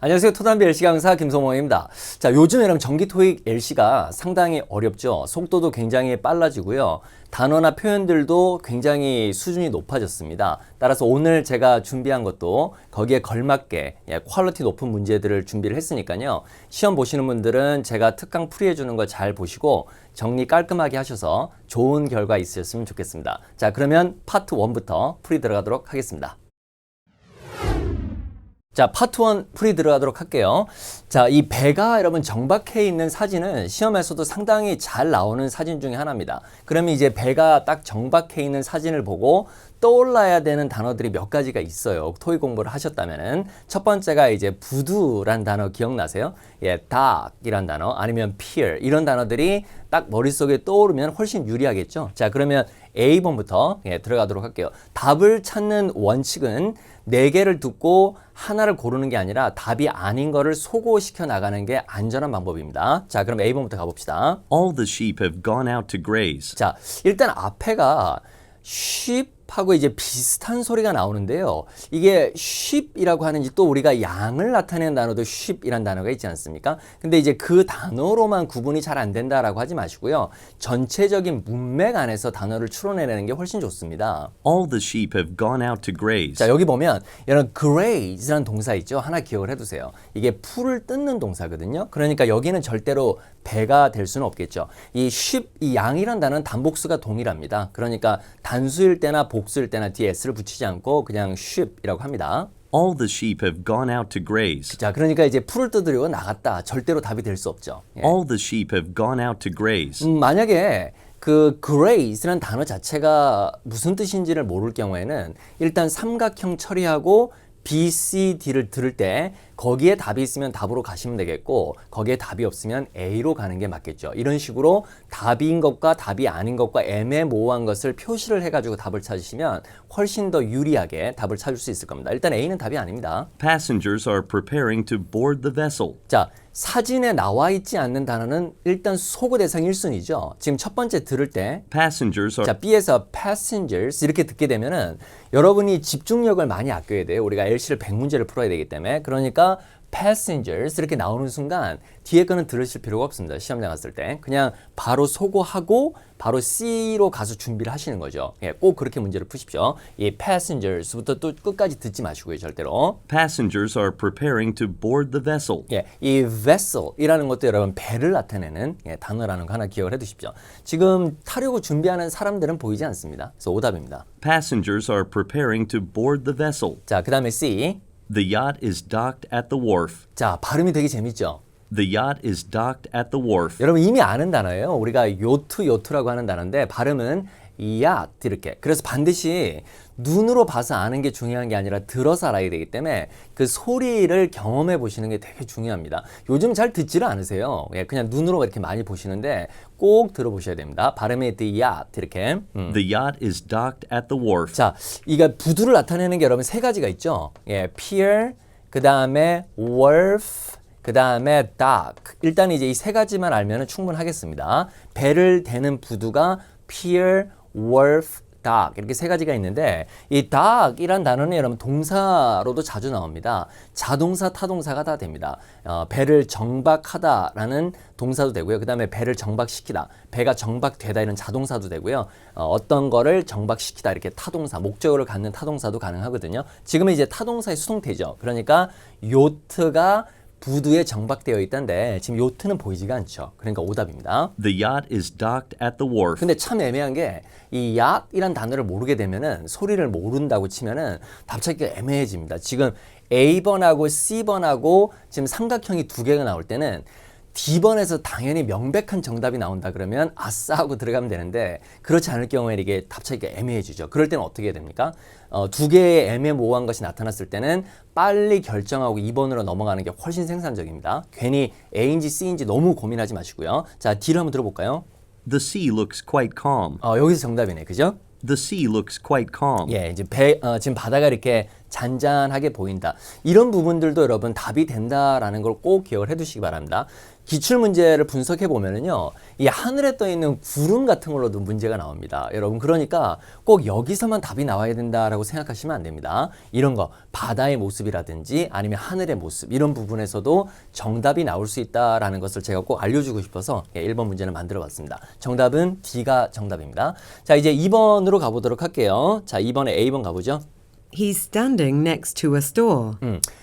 안녕하세요. 토담비 LC 강사 김성모입니다. 자, 요즘 여러분 정기 토익 LC가 상당히 어렵죠. 속도도 굉장히 빨라지고요. 단어나 표현들도 굉장히 수준이 높아졌습니다. 따라서 오늘 제가 준비한 것도 거기에 걸맞게 퀄리티 높은 문제들을 준비를 했으니까요. 시험 보시는 분들은 제가 특강 풀이해 주는 거 잘 보시고 정리 깔끔하게 하셔서 좋은 결과 있으셨으면 좋겠습니다. 자, 그러면 파트 1부터 풀이 들어가도록 하겠습니다. 자, 파트 1 풀이 들어가도록 할게요. 자, 이 배가 여러분 정박해 있는 사진은 시험에서도 상당히 잘 나오는 사진 중에 하나입니다. 그러면 이제 배가 딱 정박해 있는 사진을 보고 떠올라야 되는 단어들이 몇 가지가 있어요. 토익 공부를 하셨다면은. 첫 번째가 이제 부두란 단어 기억나세요? 예, dock이란 단어 아니면 pier 이런 단어들이 딱 머릿속에 떠오르면 훨씬 유리하겠죠. 자, 그러면 A번부터 들어가도록 할게요. 답을 찾는 원칙은 4개를 듣고 하나를 고르는 게 아니라 답이 아닌 거를 소고시켜 나가는 게 안전한 방법입니다. 자, 그럼 A번부터 가봅시다. All the sheep have gone out to graze. 자, 일단 앞에가 sheep하고 이제 비슷한 소리가 나오는데요. 이게 sheep이라고 하는지 또 우리가 양을 나타내는 단어도 sheep이란 단어가 있지 않습니까? 근데 이제 그 단어로만 구분이 잘 안 된다라고 하지 마시고요. 전체적인 문맥 안에서 단어를 추론해내는 게 훨씬 좋습니다. All the sheep have gone out to graze. 자, 여기 보면 이런 graze라는 동사 있죠. 하나 기억을 해두세요. 이게 풀을 뜯는 동사거든요. 그러니까 여기는 절대로 배가 될 수는 없겠죠. 이 sheep, 이 양이란 단어는 단복수가 동일합니다. 그러니까 단수일 때나 복수일 때나 뒤에 s를 붙이지 않고 그냥 sheep이라고 합니다. All the sheep have gone out to graze. 자, 그러니까 이제 풀을 뜯으려고 나갔다. 절대로 답이 될 수 없죠. 예. All the sheep have gone out to graze. 만약에 그 graze라는 단어 자체가 무슨 뜻인지를 모를 경우에는 일단 삼각형 처리하고 B, C, D를 들을 때 거기에 답이 있으면 답으로 가시면 되겠고 거기에 답이 없으면 A로 가는 게 맞겠죠. 이런 식으로 답인 것과 답이 아닌 것과 애매모호한 것을 표시를 해가지고 답을 찾으시면 훨씬 더 유리하게 답을 찾을 수 있을 겁니다. 일단 A는 답이 아닙니다. Passengers are preparing to board the vessel. 자, 사진에 나와 있지 않는 단어는 일단 소거 대상 1순위죠. 지금 첫 번째 들을 때 Passengers are 자, B에서 passengers 이렇게 듣게 되면은 여러분이 집중력을 많이 아껴야 돼요. 우리가 LC를 100문제를 풀어야 되기 때문에. 그러니까 passengers 이렇게 나오는 순간 뒤에 거는 들으실 필요가 없습니다. 시험장 갔을 때. 그냥 바로 소거하고 바로 C로 가서 준비를 하시는 거죠. 예, 꼭 그렇게 문제를 푸십시오. 이 passengers부터 또 끝까지 듣지 마시고요. 절대로. Passengers are preparing to board the vessel. 예, 이 vessel이라는 것도 여러분 배를 나타내는 단어라는 거 하나 기억을 해 두십시오. 지금 타려고 준비하는 사람들은 보이지 않습니다. 그래서 오답입니다. Passengers are preparing to board the vessel. 자, 그 다음에 C. The yacht is docked at the wharf. 자, 발음이 되게 재밌죠? The yacht is docked at the wharf. 여러분 이미 아는 단어예요. 우리가 요트라고 하는 단어인데 발음은 yacht 이렇게. 그래서 반드시 눈으로 봐서 아는 게 중요한 게 아니라 들어서 알아야 되기 때문에 그 소리를 경험해 보시는 게 되게 중요합니다. 요즘 잘 듣지를 않으세요. 예, 그냥 눈으로 이렇게 많이 보시는데 꼭 들어보셔야 됩니다. 발음이 the yacht 이렇게. The yacht is docked at the wharf. 자, 이거 부두를 나타내는 게 여러분 3가지가 있죠. 예, pier, 그 다음에 wharf, 그 다음에 dock. 일단 이제 이 3가지만 알면 충분하겠습니다. 배를 대는 부두가 pier, wharf, dock 이렇게 3가지가 있는데 이 dock이란 단어는 여러분 동사로도 자주 나옵니다. 자동사, 타동사가 다 됩니다. 배를 정박하다라는 동사도 되고요. 그 다음에 배를 정박시키다, 배가 정박되다 이런 자동사도 되고요. 어떤 거를 정박시키다 이렇게 타동사, 목적어를 갖는 타동사도 가능하거든요. 지금은 이제 타동사의 수동태죠. 그러니까 요트가 부두에 정박되어 있던데 지금 요트는 보이지가 않죠. 그러니까 오답입니다. The yacht is docked at the wharf. 근데 참 애매한 게 이 yacht이란 단어를 모르게 되면은 소리를 모른다고 치면은 답 찾기가 애매해집니다. 지금 A번하고 C번하고 지금 삼각형이 2개가 나올 때는 D번에서 당연히 명백한 정답이 나온다 그러면 아싸 하고 들어가면 되는데 그렇지 않을 경우에 이게 답 찾기가 애매해지죠. 그럴 때는 어떻게 해야 됩니까? 2개의 애매모호한 것이 나타났을 때는 빨리 결정하고 2번으로 넘어가는 게 훨씬 생산적입니다. 괜히 A인지 C인지 너무 고민하지 마시고요. 자, D를 한번 들어볼까요? The sea looks quite calm. 여기서 정답이네. 그죠? The sea looks quite calm. 예, 이제 지금 바다가 이렇게 잔잔하게 보인다. 이런 부분들도 여러분 답이 된다라는 걸 꼭 기억을 해 두시기 바랍니다. 기출 문제를 분석해 보면은요, 이 하늘에 떠 있는 구름 같은 걸로도 문제가 나옵니다. 여러분, 그러니까 꼭 여기서만 답이 나와야 된다라고 생각하시면 안 됩니다. 이런 거, 바다의 모습이라든지 아니면 하늘의 모습, 이런 부분에서도 정답이 나올 수 있다라는 것을 제가 꼭 알려주고 싶어서 1번 문제는 만들어 봤습니다. 정답은 D가 정답입니다. 자, 이제 2번으로 가보도록 할게요. 자, 2번에 A번 가보죠. He's standing next to a store.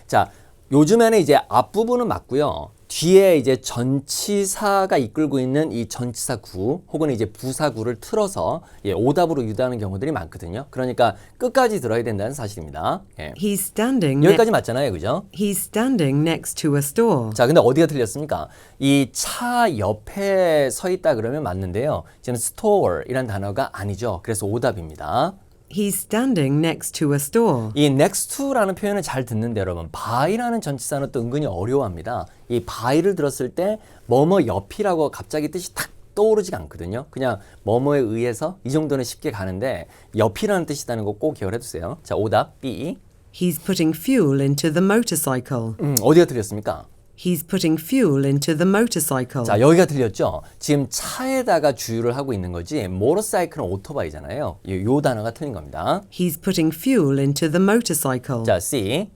자, 요즘에는 이제 앞부분은 맞고요. 뒤에 이제 전치사가 이끌고 있는 이 전치사 구 혹은 이제 부사구를 틀어서 오답으로 유도하는 경우들이 많거든요. 그러니까 끝까지 들어야 된다는 사실입니다. 예. He's standing 여기까지 맞잖아요. 그죠? He's standing next to a store. 자, 근데 어디가 틀렸습니까? 이 차 옆에 서 있다 그러면 맞는데요. 지금 store이란 단어가 아니죠. 그래서 오답입니다. He's standing next to a store. 이 next to라는 표현을 잘 듣는데 여러분 by라는 전치사는 또 은근히 어려워합니다. 이 by를 들었을 때 뭐뭐 옆이라고 갑자기 뜻이 탁 떠오르지가 않거든요. 그냥 뭐뭐에 의해서 이 정도는 쉽게 가는데 옆이라는 뜻이라는 거 꼭 기억해 두세요. 자, 오답 B. He's putting fuel into the motorcycle. 어디가 틀렸습니까? He's putting fuel into the motorcycle. 자, 여기가 틀렸죠? 지금 차에다가 주유를 하고 있는 거지 motorcycle은 오토바이잖아요. 요 단어가 틀린 겁니다. He's putting fuel into the motorcycle. 자, C.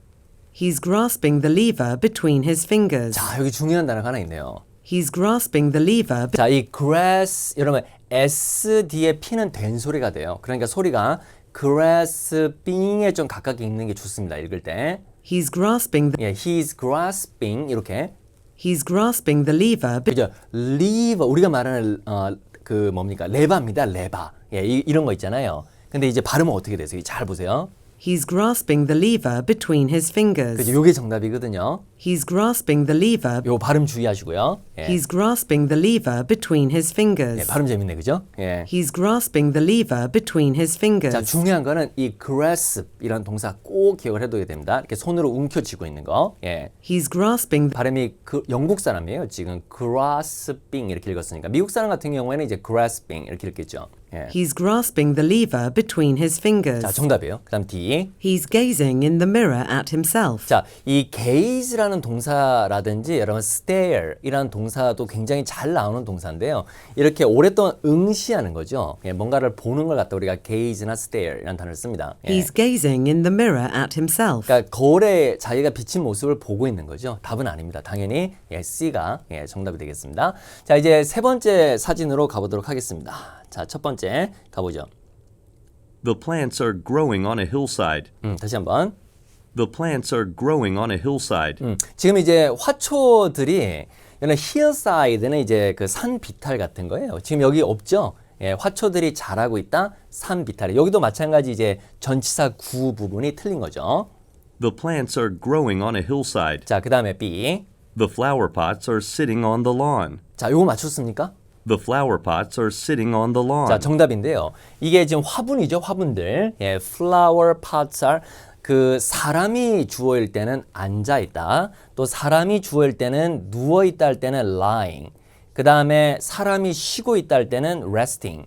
He's grasping the lever between his fingers. 자, 여기 중요한 단어가 하나 있네요. He's grasping the lever. 자, 이 grass, 여러분 S 뒤에 P는 된 소리가 돼요. 그러니까 소리가 grasping에 좀 가깝게 읽는 게 좋습니다. 읽을 때. He's grasping the. 예, he's grasping 이렇게. He's grasping the lever. 그죠? lever 우리가 말하는 그 뭡니까? 레바입니다. 레바. 예, 이런 거 있잖아요. 근데 이제 발음은 어떻게 되세요? 잘 보세요. He's grasping the lever between his fingers. 그죠? 요게 정답이거든요. He's grasping the lever. 요 발음 주의하시고요. 예. He's grasping the lever between his fingers. 예, 발음 재밌네, 그죠? 예. He's grasping the lever between his fingers. 자, 중요한 거는 이 grasp 이런 동사 꼭 기억을 해둬야 됩니다. 이렇게 손으로 움켜쥐고 있는 거. 예. He's grasping. 발음이 그 영국 사람이에요. 지금 grasping 이렇게 읽었으니까 미국 사람 같은 경우에는 이제 grasping 이렇게 읽겠죠. 예. He's grasping the lever between his fingers. 자, 정답이에요. 그다음 D. He's gazing in the mirror at himself. 자, 이 gaze라는 동사라든지 여러분 stare이라는 동사도 굉장히 잘 나오는 동사인데요. 이렇게 오랫동안 응시하는 거죠. 예, 뭔가를 보는 걸 갖다 우리가 gaze나 stare이라는 단어를 씁니다. 예. He's gazing in the mirror at himself. 그러니까 거울에 자기가 비친 모습을 보고 있는 거죠. 답은 아닙니다. 당연히 C가 정답이 되겠습니다. 자, 이제 세 번째 사진으로 가보도록 하겠습니다. 자, 첫 번째 가보죠. The plants are growing on a hillside. 다시 한번. The plants are growing on a hillside. 지금 이제 화초들이 이런 hillside는 이제 그 산 비탈 같은 거예요. 지금 여기 없죠? 예, 화초들이 자라고 있다. 산 비탈에. 여기도 마찬가지 이제 전치사 구 부분이 틀린 거죠. The plants are growing on a hillside. 자, 그다음에 B. The flower pots are sitting on the lawn. 자, 요거 맞췄습니까? The flower pots are sitting on the lawn. 자, 정답인데요. 이게 지금 화분이죠, 화분들. 예, flower pots are 그 사람이 주어일 때는 앉아 있다. 또 사람이 주어일 때는 누워 있다 할 때는 lying. 그다음에 사람이 쉬고 있다 할 때는 resting.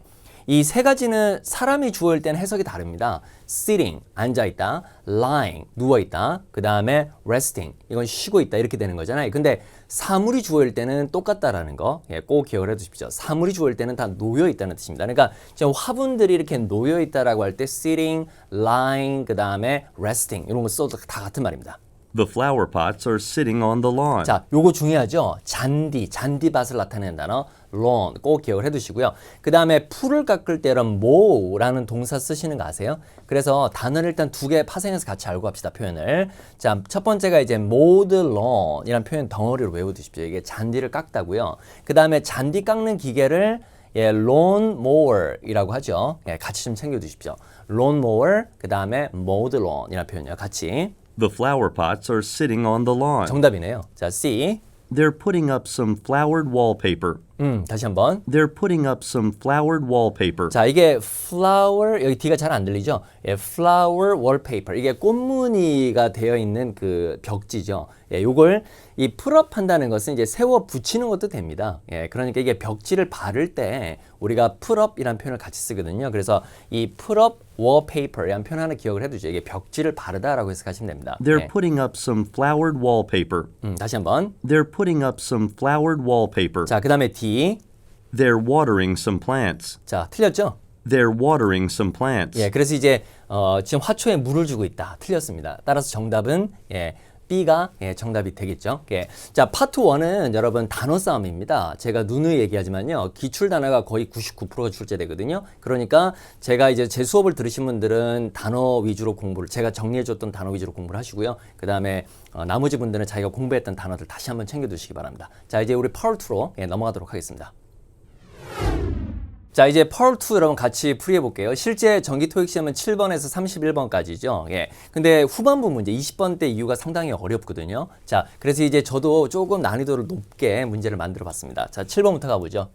이 세 가지는 사람이 주어일 때는 해석이 다릅니다. sitting, 앉아있다, lying, 누워있다, 그 다음에 resting, 이건 쉬고 있다 이렇게 되는 거잖아요. 근데 사물이 주어일 때는 똑같다라는 거 꼭 기억을 해두십시오. 사물이 주어일 때는 다 놓여있다는 뜻입니다. 그러니까 지금 화분들이 이렇게 놓여있다라고 할 때 sitting, lying, 그 다음에 resting 이런 거 써도 다 같은 말입니다. The flower pots are sitting on the lawn. 자, 요거 중요하죠. 잔디밭을 나타내는 단어 lawn 꼭 기억을 해두시고요. 그 다음에 풀을 깎을 때 이런 mow라는 동사 쓰시는 거 아세요? 그래서 단어를 일단 두 개 파생해서 같이 알고 갑시다. 표현을. 자, 첫 번째가 이제 mowed lawn이라는 표현 덩어리로 외워두십시오. 이게 잔디를 깎다고요. 그 다음에 잔디 깎는 기계를 lawn mower이라고 하죠. 같이 좀 챙겨두십시오. lawn mower 그 다음에 mowed lawn이라는 표현이요. 같이. The flower pots are sitting on the lawn. 정답이네요. 자, C. They're putting up some flowered wallpaper. 다시 한번. They're putting up some flowered wallpaper. 자, 이게 flower, 여기 D가 잘 안 들리죠? 예, flower wallpaper. 이게 꽃무늬가 되어 있는 그 벽지죠. 예, 요걸 이 풀업 한다는 것은 이제 세워 붙이는 것도 됩니다. 예, 그러니까 이게 벽지를 바를 때 우리가 풀업이라는 표현을 같이 쓰거든요. 그래서 이 풀업 wallpaper이라는 표현 하나 기억을 해두죠. 이게 벽지를 바르다라고 해석하시면 됩니다. They're 예. putting up some flowered wallpaper. 다시 한번. They're putting up some flowered wallpaper. 자, 그 다음에 D. They're watering some plants. 자, 틀렸죠? They're watering some plants. 예, 그래서 이제 지금 화초에 물을 주고 있다. 틀렸습니다. 따라서 정답은 예, B가 예, 정답이 되겠죠. 예. 자, 파트 1은 여러분 단어 싸움입니다. 제가 누누이 얘기하지만요. 기출 단어가 거의 99%가 출제되거든요. 그러니까 제가 이제 제 수업을 들으신 분들은 단어 위주로 공부를 제가 정리해 줬던 단어 위주로 공부를 하시고요. 그다음에 나머지 분들은 자기가 공부했던 단어들 다시 한번 챙겨 두시기 바랍니다. 자, 이제 우리 파트 2로 예, 넘어가도록 하겠습니다. 자, 이제 파트 2 여러분 같이 풀이해 볼게요. 실제 정기 토익 시험은 7번에서 31번까지죠. 예. 근데 후반부 문제 20번 때 이유가 상당히 어렵거든요. 자, 그래서 이제 저도 조금 난이도를 높게 문제를 만들어 봤습니다. 자, 7번부터 가보죠.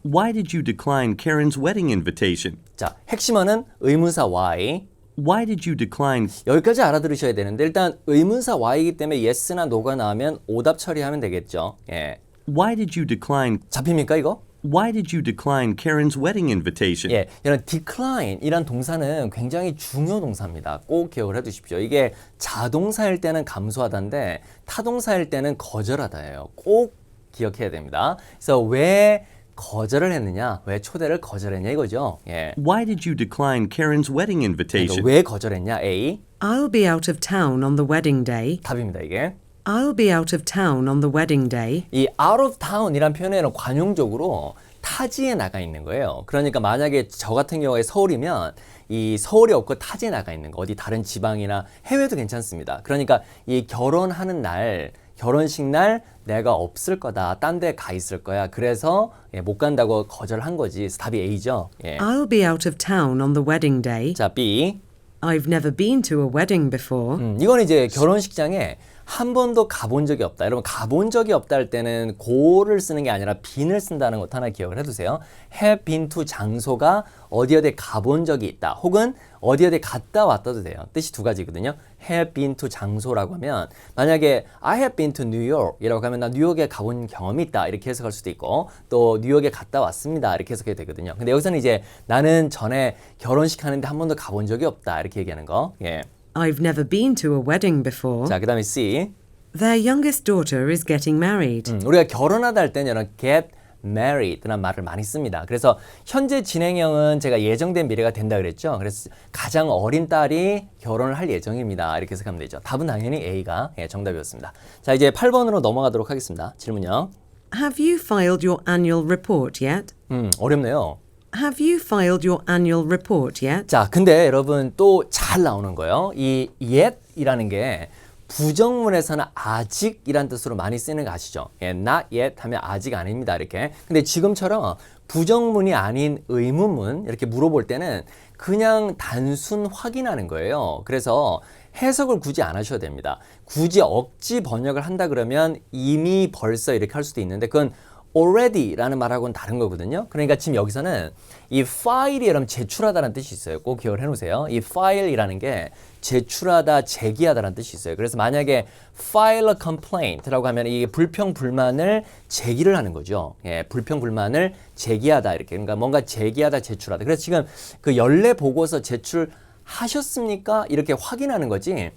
Why did you decline Karen's wedding invitation? 자, 핵심어는 의문사 why. Why did you decline? 여기까지 알아들으셔야 되는데 일단 의문사 why이기 때문에 yes나 no가 나오면 오답 처리하면 되겠죠. 예. Why did you decline? 잡힙니까 이거? Why did you decline Karen's wedding invitation? 예, 이런 decline 이란 동사는 굉장히 중요 동사입니다. 꼭 기억을 해두십시오. 이게 자동사일 때는 감수하다인데 타동사일 때는 거절하다예요. 꼭 기억해야 됩니다. 그래서 왜 거절을 했느냐, 왜 초대를 거절했냐 이거죠. 예. Why did you decline Karen's wedding invitation? 왜 거절했냐? A. I'll be out of town on the wedding day. 답입니다. 이게. I'll be out of town on the wedding day. 이 out of town이란 표현에는 관용적으로 타지에 나가 있는 거예요. 그러니까 만약에 저 같은 경우에 서울이면 이 서울이 없고 타지에 나가 있는 거 어디 다른 지방이나 해외도 괜찮습니다. 그러니까 이 결혼하는 날 결혼식 날 내가 없을 거다. 딴 데 가 있을 거야. 그래서 예, 못 간다고 거절한 거지. 그래서 답이 A죠. 예. I'll be out of town on the wedding day. 자, B. I've never been to a wedding before. 이건 이제 결혼식장에 한 번도 가본 적이 없다. 여러분 가본 적이 없다 할 때는 go를 쓰는 게 아니라 been을 쓴다는 것도 하나 기억을 해두세요. have been to 장소가 어디 가본 적이 있다. 혹은 어디 갔다 왔다도 돼요. 뜻이 두 가지거든요. have been to 장소라고 하면 만약에 I have been to New York 이라고 하면 나 뉴욕에 가본 경험이 있다. 이렇게 해석할 수도 있고 또 뉴욕에 갔다 왔습니다. 이렇게 해석해도 되거든요. 근데 여기서는 이제 나는 전에 결혼식 하는데 한 번도 가본 적이 없다. 이렇게 얘기하는 거. 예. I've never been to a wedding before. 자, 그 다음에 C. Their youngest daughter is getting married. 우리가 결혼하다 할 때는 이런 get married라는 말을 많이 씁니다. 그래서 현재 진행형은 제가 예정된 미래가 된다 그랬죠. 그래서 가장 어린 딸이 결혼을 할 예정입니다. 이렇게 해석하면 되죠. 답은 당연히 A가 정답이었습니다. 자, 이제 8번으로 넘어가도록 하겠습니다. 질문요. Have you filed your annual report yet? 어렵네요. Have you filed your annual report yet? 자, 근데 여러분 또 잘 나오는 거예요. 이 yet이라는 게 부정문에서는 아직이란 뜻으로 많이 쓰는 거 아시죠? 예, not yet 하면 아직 아닙니다. 이렇게. 근데 지금처럼 부정문이 아닌 의문문 이렇게 물어볼 때는 그냥 단순 확인하는 거예요. 그래서 해석을 굳이 안 하셔도 됩니다. 굳이 억지 번역을 한다 그러면 이미 벌써 이렇게 할 수도 있는데 그건 already라는 말하고는 다른 거거든요. 그러니까 지금 여기서는 이 file이 여러분 제출하다라는 뜻이 있어요. 꼭 기억을 해놓으세요. 이 file이라는 게 제출하다, 제기하다라는 뜻이 있어요. 그래서 만약에 file a complaint라고 하면 이게 불평, 불만을 제기를 하는 거죠. 예, 불평, 불만을 제기하다 이렇게. 그러니까 뭔가 제기하다, 제출하다. 그래서 지금 그 연례 보고서 제출하셨습니까? 이렇게 확인하는 거지.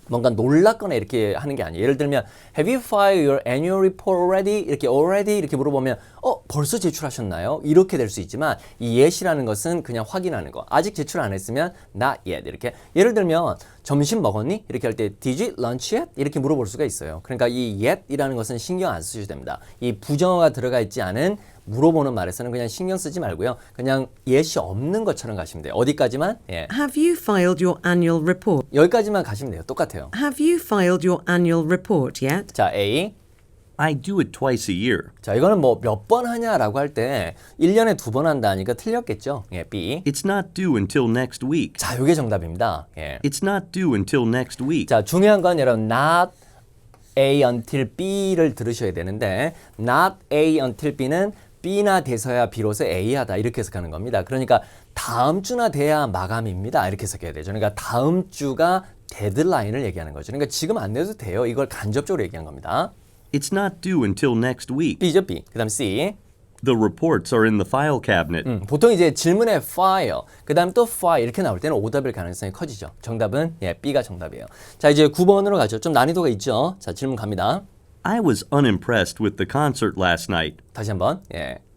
뭔가 놀랍거나 이렇게 하는 게 아니에요. 예를 들면 Have you filed your annual report already? 이렇게 물어보면 벌써 제출하셨나요? 이렇게 될 수 있지만 이 yet이라는 것은 그냥 확인하는 거. 아직 제출 안 했으면 not yet 이렇게. 예를 들면 점심 먹었니? 이렇게 할 때 Did you lunch yet? 이렇게 물어볼 수가 있어요. 그러니까 이 yet이라는 것은 신경 안 쓰셔도 됩니다. 이 부정어가 들어가 있지 않은 물어보는 말에서는 그냥 신경 쓰지 말고요. 그냥 yet이 없는 것처럼 가시면 돼요. 어디까지만? 예. Have you filed your annual report? 여기까지만 가시면 돼요. 똑같아요. Have you filed your annual report yet? 자, A. I do it twice a year. 자, 이거는 뭐 몇 번 하냐라고 할 때 1년에 2번 한다 하니까 틀렸겠죠. 예, B. It's not due until next week. 자, 이게 정답입니다. 예. It's not due until next week. 자, 중요한 건 여러분 not A until B를 들으셔야 되는데 not A until B는 B나 돼서야 비로소 A하다 이렇게 해석하는 겁니다. 그러니까 다음 주나 돼야 마감입니다. 이렇게 해석해야 되죠. 그러니까 다음 주가 데드라인을 얘기하는 거죠. 그러니까 지금 안 내도 돼요. 이걸 간접적으로 얘기한 겁니다. It's not due until next week. B죠, B. 그 다음 C. The reports are in the file cabinet. 보통 이제 질문에 file, 그 다음 또 file 이렇게 나올 때는 오답일 가능성이 커지죠. 정답은 B가 정답이에요. 자, 이제 9번으로 가죠. 좀 난이도가 있죠. 자, 질문 갑니다. I was unimpressed with the concert last night. 다시 한번.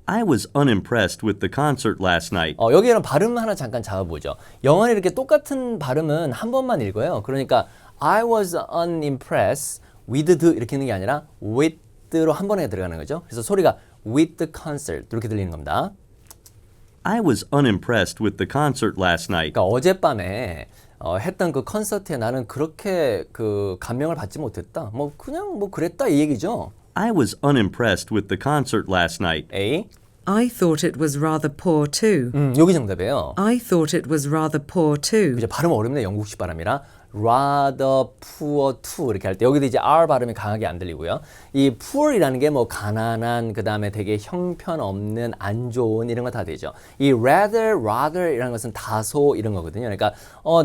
I was unimpressed with the concert last night. 여기에는 발음 하나 잠깐 잡아보죠. 영어는 이렇게 똑같은 발음은 한 번만 읽어요. 그러니까 I was unimpressed with the 이렇게 있는 게 아니라 with로 한 번에 들어가는 거죠. 그래서 소리가 with the concert 이렇게 들리는 겁니다. I was unimpressed with the concert last night. 그러니까 어젯밤에 했던 그 콘서트에 나는 그렇게 그 감명을 받지 못했다. 뭐 그냥 뭐 그랬다 이 얘기죠. I was unimpressed with the concert last night. A. I thought it was rather poor too. 여기 정답이에요. I thought it was rather poor too. 이제 발음 어렵네. 영국식 발음이라 rather poor to 이렇게 할 때 여기도 이제 R 발음이 강하게 안 들리고요. 이 poor이라는 게 뭐 가난한 그 다음에 되게 형편없는 안 좋은 이런 거 다 되죠. 이 rather이라는 것은 다소 이런 거거든요. 그러니까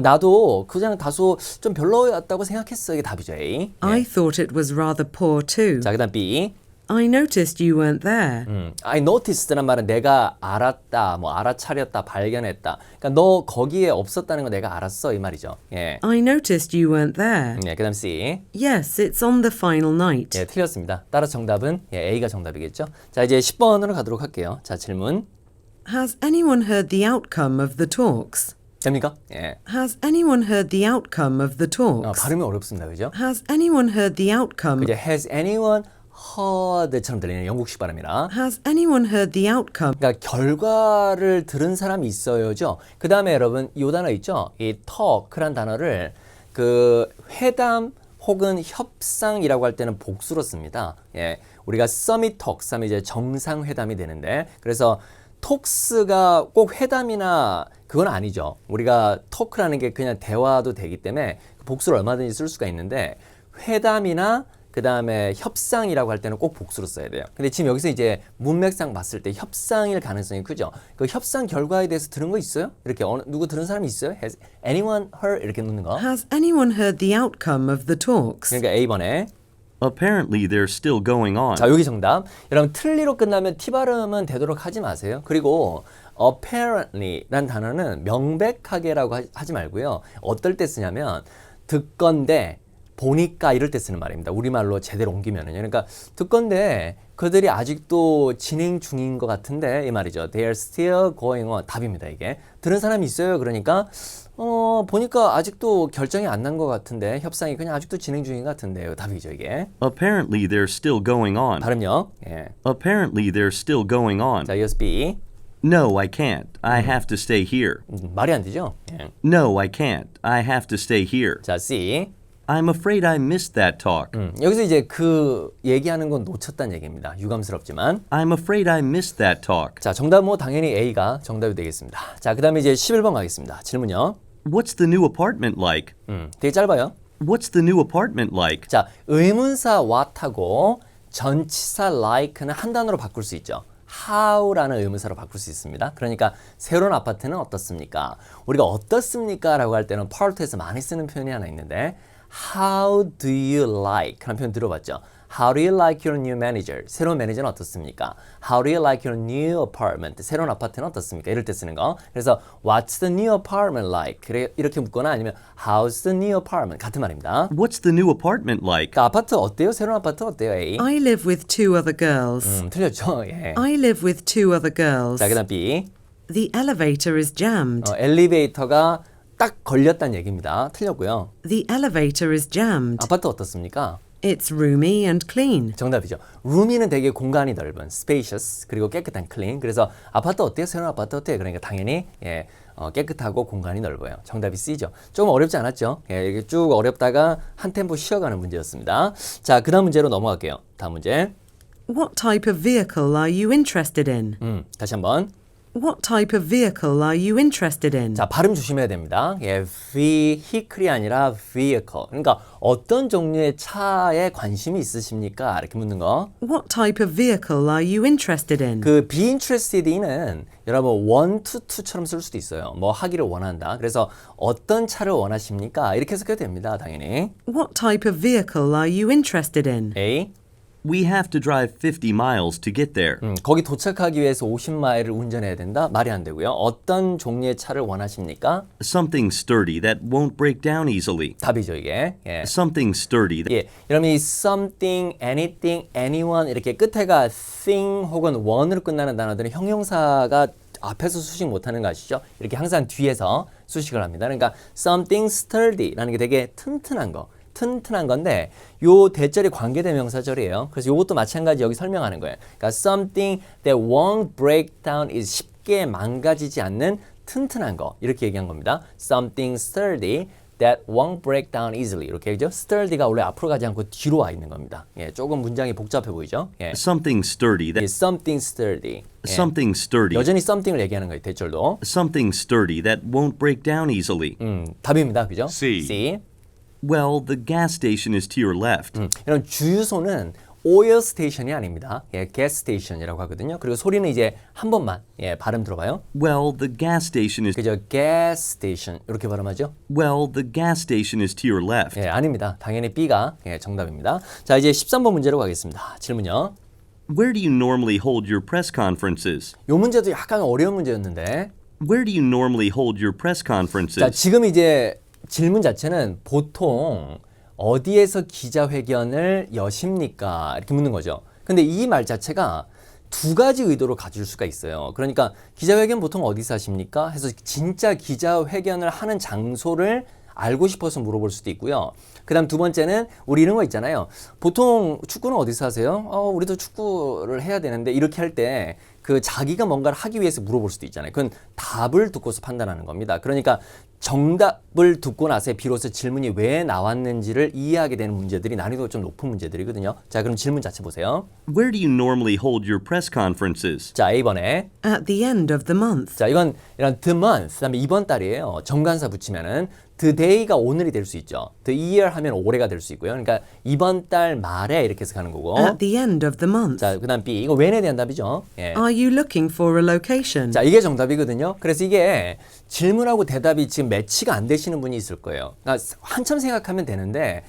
나도 그냥 다소 좀 별로였다고 생각했어. 이게 답이죠. A. I thought it was rather poor too. 자, 그다음 B. I noticed you weren't there. I noticed란 말은 내가 알았다, 뭐 알아차렸다, 발견했다. 그러니까 너 거기에 없었다는 거 내가 알았어 이 말이죠. 예. I noticed you weren't there. 그다음 C. Yes, it's on the final night. 예, 틀렸습니다. 따라서 정답은 A가 정답이겠죠. 자, 이제 10번으로 가도록 할게요. 자, 질문. Has anyone heard the outcome of the talks? 됩니까? 예. Has anyone heard the outcome of the talks? 발음이 어렵습니다. 그죠? Has anyone heard the outcome? 이제 has anyone heard처럼 들리는 영국식 발음이라. Has anyone heard the outcome? 그러니까 결과를 들은 사람이 있어요죠. 그 다음에 여러분 이 단어 있죠. 이 talk란 단어를 그 회담 혹은 협상이라고 할 때는 복수로 씁니다. 예, 우리가 summit talks 하면 이제 정상회담이 되는데 그래서 톡스가 꼭 회담이나 그건 아니죠. 우리가 토크라는 게 그냥 대화도 되기 때문에 복수를 얼마든지 쓸 수가 있는데 회담이나 그 다음에 협상이라고 할 때는 꼭 복수로 써야 돼요. 근데 지금 여기서 이제 문맥상 봤을 때 협상일 가능성이 크죠. 그 협상 결과에 대해서 들은 거 있어요? 이렇게 누구 들은 사람이 있어요? Has anyone heard? 이렇게 놓는 거. Has anyone heard the outcome of the talks? 그러니까 A번에. Apparently they're still going on. 자, 여기 정답. 여러분 틀리로 끝나면 T 발음은 되도록 하지 마세요. 그리고 apparently라는 단어는 명백하게라고 하지 말고요. 어떨 때 쓰냐면 듣건대 보니까 이럴 때 쓰는 말입니다. 우리말로 제대로 옮기면은요. 그러니까 듣건데 그들이 아직도 진행 중인 것 같은데 이 말이죠. They are still going on. 답입니다. 이게. 들은 사람이 있어요. 그러니까 보니까 아직도 결정이 안 난 것 같은데 협상이 그냥 아직도 진행 중인 것 같은데요. 답이죠. 이게. Apparently they're still going on. 발음요. 예. Apparently they're still going on. 자, 이어서 B. No, I can't. I have to stay here. 말이 안 되죠. 예. No, I can't. I have to stay here. 자, C. I'm afraid I missed that talk. 여기서 이제 그 얘기하는 건 놓쳤다는 얘기입니다. 유감스럽지만. I'm afraid I missed that talk. 자, 정답은 뭐 당연히 A가 정답이 되겠습니다. 자, 그 다음에 이제 11번 가겠습니다. 질문요. What's the new apartment like? 되게 짧아요. What's the new apartment like? 자, 의문사 what하고 전치사 like는 한 단어로 바꿀 수 있죠. how라는 의문사로 바꿀 수 있습니다. 그러니까 새로운 아파트는 어떻습니까? 우리가 어떻습니까? 라고 할 때는 파울트에서 많이 쓰는 표현이 하나 있는데 How do you like? 라는 표현 들어봤죠? How do you like your new manager? 새로운 매니저는 어떻습니까? How do you like your new apartment? 새로운 아파트는 어떻습니까? 이럴 때 쓰는 거. 그래서 What's the new apartment like? 그래, 이렇게 묻거나 아니면 How's the new apartment? 같은 말입니다. What's the new apartment like? 그러니까 아파트 어때요? 새로운 아파트 어때요? A. I live with two other girls. 틀렸죠? 예. I live with two other girls. 자, 그 다음 B. The elevator is jammed. 엘리베이터가 딱 걸렸다는 얘기입니다. 틀렸고요. The elevator is jammed. 아파트 어떻습니까? It's roomy and clean. 정답이죠. roomy는 되게 공간이 넓은, spacious, 그리고 깨끗한 clean. 그래서 아파트 어때요? 새로운 아파트 어때요? 그러니까 당연히 깨끗하고 공간이 넓어요. 정답이 C죠. 조금 어렵지 않았죠? 예, 이렇게 쭉 어렵다가 한 템포 쉬어가는 문제였습니다. 자, 그 다음 문제로 넘어갈게요. 다음 문제. What type of vehicle are you interested in? 다시 한번. What type of vehicle are you interested in? 자, 발음 조심해야 됩니다. 예, vehicle이 아니라 vehicle. 그러니까 어떤 종류의 차에 관심이 있으십니까? 이렇게 묻는 거. What type of vehicle are you interested in? 그 be interested인은 여러분 want to처럼 쓸 수도 있어요. 뭐 하기를 원한다. 그래서 어떤 차를 원하십니까? 이렇게 해석해도 됩니다. 당연히. What type of vehicle are you interested in? A. We have to drive 50 miles to get there. 거기 도착하기 위해서 50마일을 운전해야 된다? 말이 안 되고요. 어떤 종류의 차를 원하십니까? Something sturdy that won't break down easily. 답이죠, 이게. 예. Something sturdy that 예, 여러분 이 something, anything, anyone 이렇게 끝에가 thing 혹은 one으로 끝나는 단어들은 형용사가 앞에서 수식 못하는 거 아시죠? 이렇게 항상 뒤에서 수식을 합니다. 그러니까 something sturdy라는 게 되게 튼튼한 거. 튼튼한 건데 요 대절이 관계대명사절이에요. 그래서 요것도 마찬가지 여기 설명하는 거예요. 그러니까 something that won't break down is 쉽게 망가지지 않는 튼튼한 거 이렇게 얘기한 겁니다. Something sturdy that won't break down easily 이렇게 얘기죠. sturdy가 원래 앞으로 가지 않고 뒤로 와 있는 겁니다. 예, 조금 문장이 복잡해 보이죠. 예, something sturdy that something sturdy. 예, something sturdy 여전히 something을 얘기하는 거예요. 대절도. something sturdy that won't break down easily. 답입니다. 그죠? C. C. Well, the gas station is to your left. 이런 주유소는 oil station이 아닙니다. 예, gas station이라고 하거든요. 그리고 소리는 이제 한 번만 예, 발음 들어봐요. Well, the gas station is 그죠? gas station 이렇게 발음하죠? Well, the gas station is to your left. 예, 아닙니다. 당연히 B가 예, 정답입니다. 자, 이제 13번 문제로 가겠습니다. 질문요. Where do you normally hold your press conferences? 요 문제도 약간 어려운 문제였는데 Where do you normally hold your press 자, conferences? 지금 이제 질문 자체는 보통 어디에서 기자회견을 여십니까? 이렇게 묻는 거죠. 근데 이 말 자체가 두 가지 의도로 가질 수가 있어요. 그러니까 기자회견 보통 어디서 하십니까? 해서 진짜 기자회견을 하는 장소를 알고 싶어서 물어볼 수도 있고요. 그 다음 두 번째는 우리 이런 거 있잖아요. 보통 축구는 어디서 하세요? 우리도 축구를 해야 되는데 이렇게 할 때 그 자기가 뭔가를 하기 위해서 물어볼 수도 있잖아요. 그건 답을 듣고서 판단하는 겁니다. 그러니까 정답을 듣고 나서 비로소 질문이 왜 나왔는지를 이해하게 되는 문제들이 난이도가 좀 높은 문제들이거든요. 자, 그럼 질문 자체 보세요. Where do you normally hold your press conferences? 자, A번에 At the end of the month. 자, 이건 이런 the month, 그다음에 이번 달이에요. 정관사 붙이면은 the day가 오늘이 될 수 있죠. the year 하면 올해가 될 수 있고요. 그러니까 이번 달 말에 이렇게 해서 가는 거고. At the end of the month. 자, 그다음 B. 이거 when에 대한 답이죠. 예. Are you looking for a location? 자, 이게 정답이거든요. 그래서 이게 질문하고 대답이 지금 매치가 안 되시는 분이 있을 거예요. 그러니까 한참 생각하면 되는데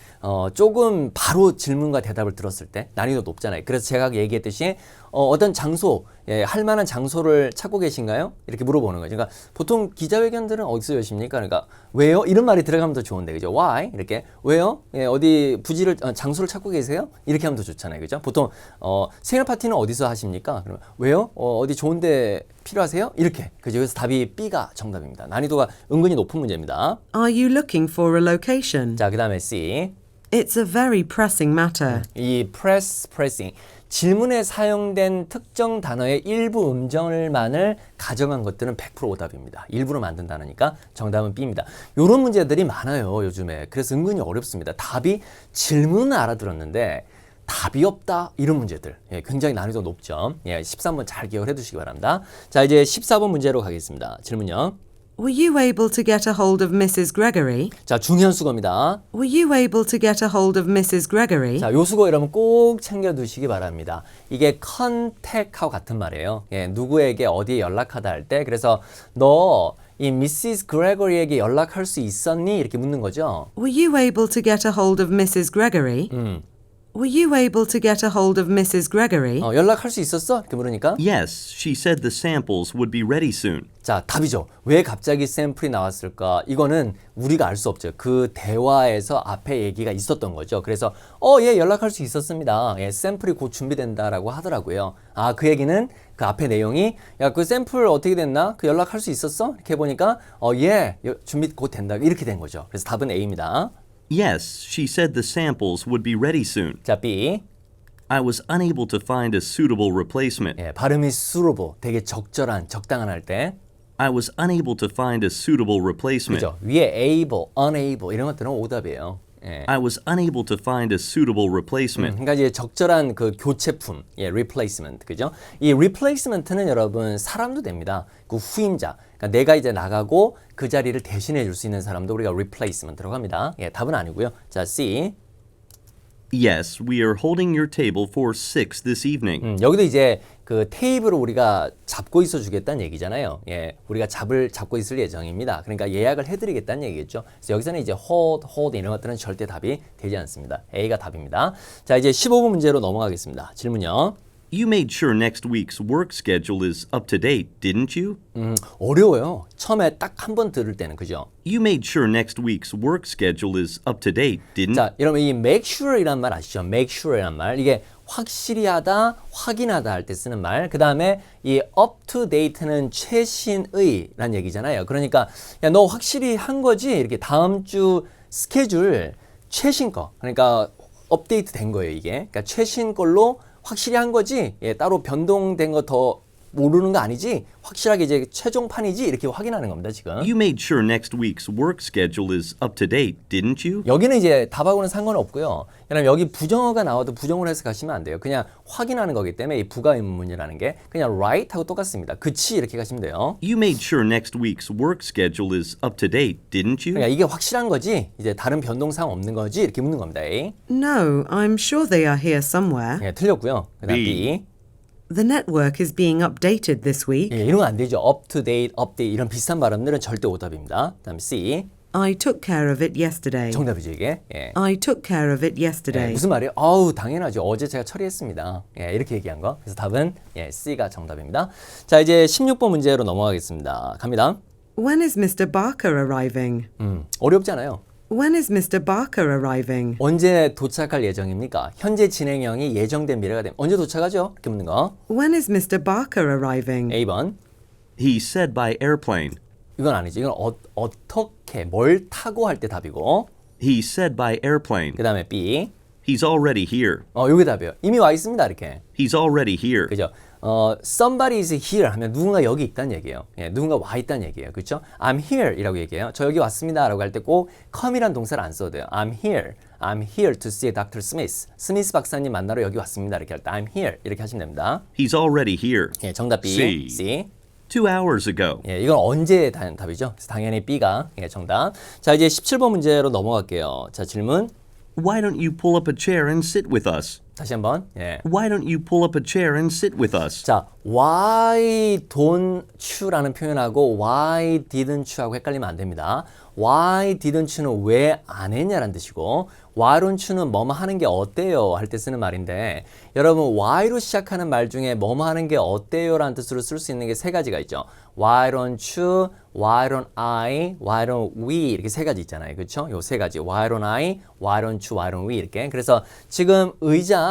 조금 바로 질문과 대답을 들었을 때 난이도 높잖아요. 그래서 제가 얘기했듯이 어떤 장소, 예, 할 만한 장소를 찾고 계신가요? 이렇게 물어보는 거죠. 그러니까 보통 기자회견들은 어디서 여십니까? 그러니까 왜요? 이런 말이 들어가면 더 좋은데, 그죠? Why? 이렇게 왜요? 예, 어디 부지를 장소를 찾고 계세요? 이렇게 하면 더 좋잖아요, 그죠? 보통 생일 파티는 어디서 하십니까? 그러면 왜요? 어디 좋은데 필요하세요? 이렇게, 그죠? 그래서 답이 B가 정답입니다. 난이도가 은근히 높은 문제입니다. Are you looking for a location? 자, 그 다음에 C. It's a very pressing matter. 이 pressing. 질문에 사용된 특정 단어의 일부 음절만을 가정한 것들은 100% 오답입니다. 일부러 만든 단어니까 정답은 B입니다. 이런 문제들이 많아요, 요즘에. 그래서 은근히 어렵습니다. 답이 질문은 알아들었는데 답이 없다 이런 문제들 예, 굉장히 난이도 높죠. 예, 13번 잘 기억을 해두시기 바랍니다. 자, 이제 14번 문제로 가겠습니다. 질문요. Were you able to get a hold of Mrs. Gregory? 자, 중요한 수거입니다. Were you able to get a hold of Mrs. Gregory? 자, 요 수거 여러분 꼭 챙겨두시기 바랍니다. 이게 contact하고 같은 말이에요. 예, 누구에게 어디에 연락하다 할 때 그래서 너 이 Mrs. Gregory에게 연락할 수 있었니? 이렇게 묻는 거죠. Were you able to get a hold of Mrs. Gregory? Were you able to get a hold of Mrs. Gregory? 연락할 수 있었어? 이렇게 물으니까 Yes, she said the samples would be ready soon. 자, 답이죠. 왜 갑자기 샘플이 나왔을까? 이거는 우리가 알 수 없죠. 그 대화에서 앞에 얘기가 있었던 거죠. 그래서 예, 연락할 수 있었습니다. 예, 샘플이 곧 준비된다라고 하더라고요. 아, 그 얘기는 그 앞에 내용이 야, 그 샘플 어떻게 됐나? 그 연락할 수 있었어? 이렇게 보니까 예, 준비 곧 된다. 이렇게 된 거죠. 그래서 답은 A입니다. Yes, she said the samples would be ready soon. 자, B. I was unable to find a suitable replacement. 예, 발음이 suitable, 되게 적절한, 적당한 할 때. I was unable to find a suitable replacement. 그죠? 위에 able, unable 이런 것들은 오답이에요. I was unable to find a suitable replacement. 그러니까 이제 적절한 그 교체품, replacement, 그죠? 이 replacement는 여러분 사람도 됩니다. 그 후임자, 그러니까 내가 이제 나가고 그 자리를 대신해 줄 수 있는 사람도 우리가 replacement라고 합니다. 답은 아니고요. 자, C. Yes, we are holding your table for 6 this evening. 여기도 이제 그 테이블을 우리가 잡고 있어 주겠다는 얘기잖아요. 우리가 잡고 있을 예정입니다. 그러니까 예약을 해드리겠다는 얘기겠죠. 그래서 여기서는 이제 hold 이런 것들은 절대 답이 되지 않습니다. A가 답입니다. 자, 이제 15번 문제로 넘어가겠습니다. 질문요. You made sure next week's work schedule is up to date, didn't you? 어려워요. 처음에 딱 한 번 들을 때는, 그죠? You made sure next week's work schedule is up to date, didn't? 자, 여러분 이 make sure이란 말 아시죠? make sure이란 말. 이게 확실히 하다, 확인하다 할 때 쓰는 말. 그 다음에 이 up to date는 최신의란 얘기잖아요. 그러니까 야, 너 확실히 한 거지? 이렇게 다음 주 스케줄 최신 거. 그러니까 업데이트 된 거예요, 이게. 그러니까 최신 걸로 확실히 한 거지? 따로 변동된 거 더 모르는 거 아니지? 확실하게 이제 최종판이지? 이렇게 확인하는 겁니다, 지금. You made sure next week's work schedule is up to date, didn't you? 여기는 이제 답하고는 상관없고요. 그다음에 여기 부정어가 나와도 부정어로 해서 가시면 안 돼요. 그냥 확인하는 거기 때문에 이 부가의문문이라는 게 그냥 right 하고 똑같습니다. 그치 이렇게 가시면 돼요. You made sure next week's work schedule is up to date, didn't you? 그러니까 이게 확실한 거지? 이제 다른 변동사항 없는 거지? 이렇게 묻는 겁니다. A. No, I'm sure they are here somewhere. 틀렸고요. 그다음 B. The network is being updated this week. 이런 거 안 되죠. up to date, update 이런 비슷한 발음들은 절대 오답입니다. 그다음 C. I took care of it yesterday. 정답이죠 이게. I took care of it yesterday. 무슨 말이에요? 아우 당연하죠. 어제 제가 처리했습니다. 이렇게 얘기한 거. 그래서 답은 C가 정답입니다. 자 이제 16번 문제로 넘어가겠습니다. 갑니다. When is Mr. Barker arriving? 어렵지 않아요. When is Mr. Barker arriving? 언제 도착할 예정입니까? 현재 진행형이 예정된 미래가 되면 언제 도착하죠? 이렇게 묻는 거. When is Mr. Barker arriving? A번. He said by airplane. 이건 아니죠. 이건 어떻게 뭘 타고 할 때 답이고. He said by airplane. 그 다음에 B. He's already here. 여기 답이에요. 이미 와 있습니다. 이렇게. He's already here. 그죠? somebody is here 하면 누군가 여기 있다는 얘기예요. 누군가 와 있다는 얘기예요. 그렇죠? I'm here 이라고 얘기해요. 저 여기 왔습니다 라고 할 때 꼭 come이란 동사를 안 써도 돼요. I'm here to see Dr. Smith. 스미스 박사님 만나러 여기 왔습니다. 이렇게 할 때 I'm here 이렇게 하시면 됩니다. He's already here. 정답 B. C. 2 hours ago. 이건 언제의 답이죠? 그래서 당연히 B가 정답. 자, 이제 17번 문제로 넘어갈게요. 자, 질문. Why don't you pull up a chair and sit with us? 다시 한번. Why don't you pull up a chair and sit with us? 자, why don't you라는 표현하고 why didn't you하고 헷갈리면 안 됩니다. why didn't you는 왜 안 했냐라는 뜻이고 why don't you는 뭐뭐 하는 게 어때요 할 때 쓰는 말인데 여러분 why로 시작하는 말 중에 뭐뭐 하는 게 어때요 라는 뜻으로 쓸 수 있는 게 세 가지가 있죠. why don't you, why don't I, why don't we 이렇게 세 가지 있잖아요. 그렇죠? 요 세 가지 why don't I, why don't you, why don't we 이렇게 그래서 지금 의자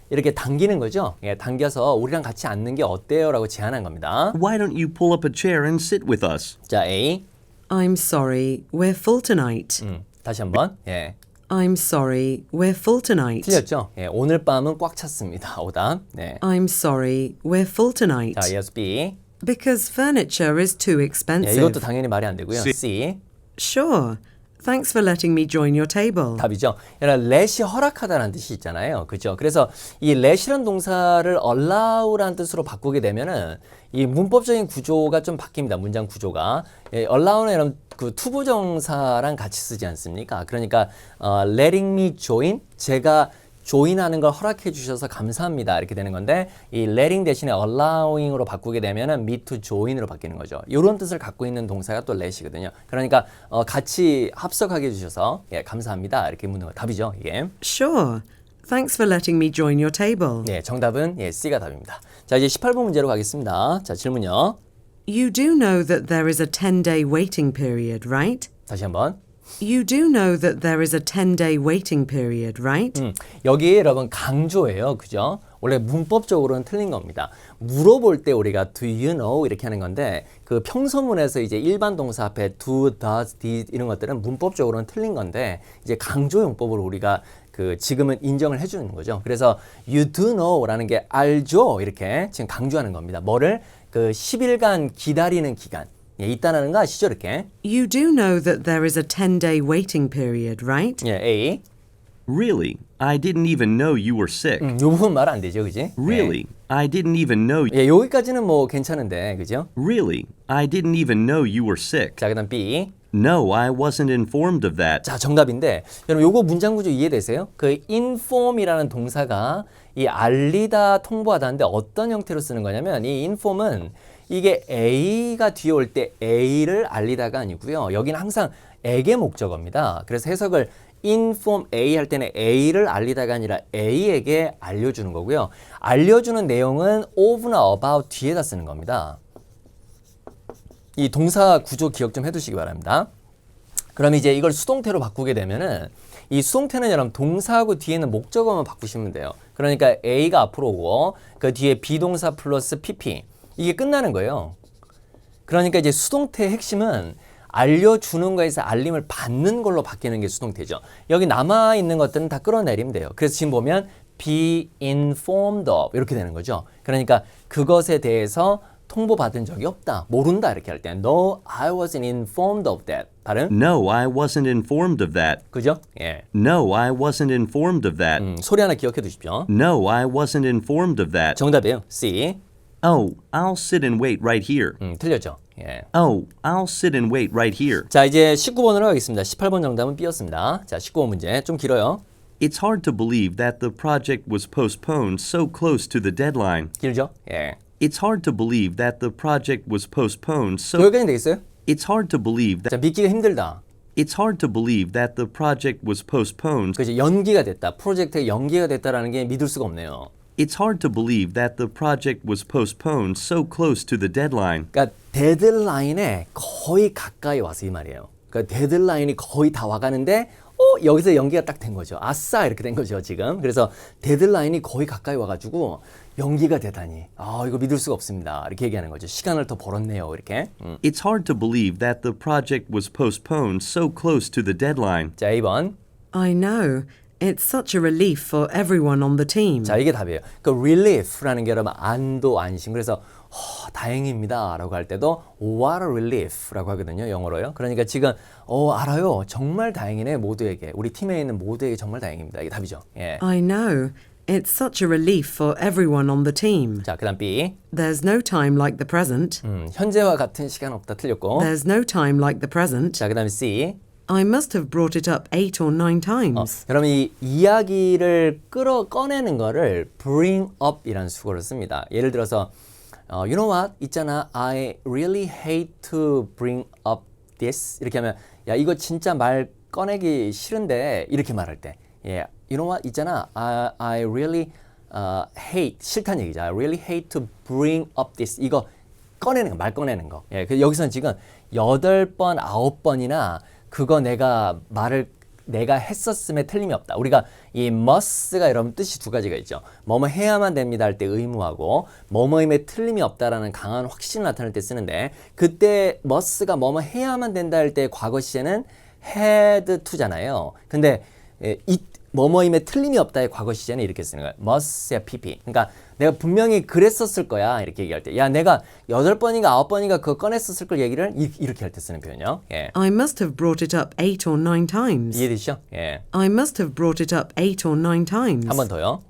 이렇게 당기는 거죠. 당겨서 우리랑 같이 앉는 게 어때요? 라고 제안한 겁니다. Why don't you pull up a chair and sit with us? 자, A. I'm sorry, we're full tonight. 다시 한번. I'm sorry, we're full tonight. 틀렸죠? 오늘 밤은 꽉 찼습니다. 오답. I'm sorry, we're full tonight. 자, yes, B. Because furniture is too expensive. 이것도 당연히 말이 안 되고요. C. Sure. Thanks for letting me join your table. 답이죠. let이 허락하다라는 뜻이 있잖아요. 그죠? 그래서 이 let이라는 동사를 allow라는 뜻으로 바꾸게 되면은 이 문법적인 구조가 좀 바뀝니다. 문장 구조가. allow는 여러분 그 투부정사랑 같이 쓰지 않습니까? 그러니까 letting me join 제가 조인하는 걸 허락해 주셔서 감사합니다. 이렇게 되는 건데 이 letting 대신에 allowing으로 바꾸게 되면은 me to join으로 바뀌는 거죠. 이런 뜻을 갖고 있는 동사가 또 let이거든요. 그러니까 같이 합석하게 해주셔서 감사합니다. 이렇게 묻는 거 답이죠. 이게. Sure. Thanks for letting me join your table. 정답은 C가 답입니다. 자, 이제 18번 문제로 가겠습니다. 자, 질문요. You do know that there is a 10-day waiting period, right? 다시 한번. You do know that there is a 10-day waiting period, right? 여기 여러분 강조예요. 그죠? 원래 문법적으로는 틀린 겁니다. 물어볼 때 우리가 do you know 이렇게 하는 건데 그 평서문에서 이제 일반 동사 앞에 do, does, did 이런 것들은 문법적으로는 틀린 건데 이제 강조용법으로 우리가 그 지금은 인정을 해주는 거죠. 그래서 you do know라는 게 알죠? 이렇게 지금 강조하는 겁니다. 뭐를? 그 10일간 기다리는 기간. 예, 있다는 거 아시죠? 이렇게. You do know that there is a 10-day waiting period, right? 예, A. Really? I didn't even know you were sick. 요 부분 말 안 되죠, 그지? Really? I didn't even know. 예, 여기까지는 뭐 괜찮은데, 그죠? Really? I didn't even know you were sick. 자, 그다음 B. No, I wasn't informed of that. 자, 정답인데, 여러분 요거 문장 구조 이해되세요? 그 inform이라는 동사가 이 알리다, 통보하다인데 어떤 형태로 쓰는 거냐면 이 inform은 이게 A가 뒤에 올 때 A를 알리다가 아니고요. 여기는 항상 에게 목적어입니다. 그래서 해석을 inform A 할 때는 A를 알리다가 아니라 A에게 알려주는 거고요. 알려주는 내용은 of나 about 뒤에다 쓰는 겁니다. 이 동사 구조 기억 좀 해두시기 바랍니다. 그럼 이제 이걸 수동태로 바꾸게 되면은 이 수동태는 여러분 동사하고 뒤에는 목적어만 바꾸시면 돼요. 그러니까 A가 앞으로 오고 그 뒤에 비동사 플러스 PP 이게 끝나는 거예요. 그러니까 이제 수동태의 핵심은 알려주는 거에서 알림을 받는 걸로 바뀌는 게 수동태죠. 여기 남아있는 것들은 다 끌어내리면 돼요. 그래서 지금 보면 be informed of 이렇게 되는 거죠. 그러니까 그것에 대해서 통보받은 적이 없다. 모른다 이렇게 할 때 No, I wasn't informed of that. 발음? No, I wasn't informed of that. 그죠? 예. No, I wasn't informed of that. 소리 하나 기억해 두십시오. No, I wasn't informed of that. 정답이에요. C. Oh, I'll sit and wait right here. 틀렸죠. 예. Oh, I'll sit and wait right here. 자, 이제 19번으로 가겠습니다. 18번 정답은 B였습니다. 자, 19번 문제 좀 길어요. It's hard to believe that the project was postponed so close to the deadline. 길죠? 예. It's hard to believe that the project was postponed so 여기까지 되겠어요? It's hard to believe that 자, 믿기가 힘들다. It's hard to believe that the project was postponed. 그죠? 연기가 됐다. 프로젝트가 연기가 됐다라는 게 믿을 수가 없네요. It's hard to believe that the project was postponed so close to the deadline. 그러니까 데드라인에 거의 가까이 와서 이 말이에요. 그러니까 데드라인이 거의 다 와가는데 여기서 연기가 딱 된 거죠. 아싸 이렇게 된 거죠 지금. 그래서 데드라인이 거의 가까이 와가지고 연기가 되다니 이거 믿을 수가 없습니다. 이렇게 얘기하는 거죠. 시간을 더 벌었네요. 이렇게. It's hard to believe that the project was postponed so close to the deadline. 자, 2번. I know. It's such a relief for everyone on the team. 자, 이게 답이에요. 그 relief라는 게 여러분 안도 안심. 그래서 다행입니다 라고 할 때도 what a relief라고 하거든요. 영어로요. 그러니까 지금 알아요. 정말 다행이네 모두에게. 우리 팀에 있는 모두에게 정말 다행입니다. 이게 답이죠. 예. I know. It's such a relief for everyone on the team. 자, 그다음 B. There's no time like the present. 현재와 같은 시간 없다. 틀렸고. There's no time like the present. 자, 그다음에 C. I must have brought it up 8 or 9 times. 여러분 이 이야기를 꺼내는 거를 bring up이라는 수거를 씁니다. 예를 들어서 you know what? 있잖아. I really hate to bring up this. 이렇게 하면 야, 이거 진짜 말 꺼내기 싫은데 이렇게 말할 때. 예. You know what? 있잖아. I really hate 싫다는 얘기죠. I really hate to bring up this. 이거 꺼내는 거, 말 꺼내는 거. 예. 여기서는 지금 8번, 9번이나 그거 내가 했었음에 틀림이 없다. 우리가 이 must가 여러분 뜻이 두 가지가 있죠. 뭐뭐 해야만 됩니다 할 때 의무하고 뭐뭐임에 틀림이 없다라는 강한 확신을 나타낼 때 쓰는데 그때 must가 뭐뭐 해야만 된다 할 때 과거 시제는 had to잖아요. 근데 뭐뭐임에 틀림이 없다의 과거 시제는 이렇게 쓰는 거예요. must야 pp. 그러니까 내가 분명히 그랬었을 거야 이렇게 얘기할 때 야 내가 8번인가 9번인가 그거 꺼냈었을 걸 얘기를 이렇게 할 때 쓰는 표현이요. 예. I must have brought it up 8 or 9 times. 이해되시죠? 예. I must have brought it up 8 or 9 times. 한 번 더요.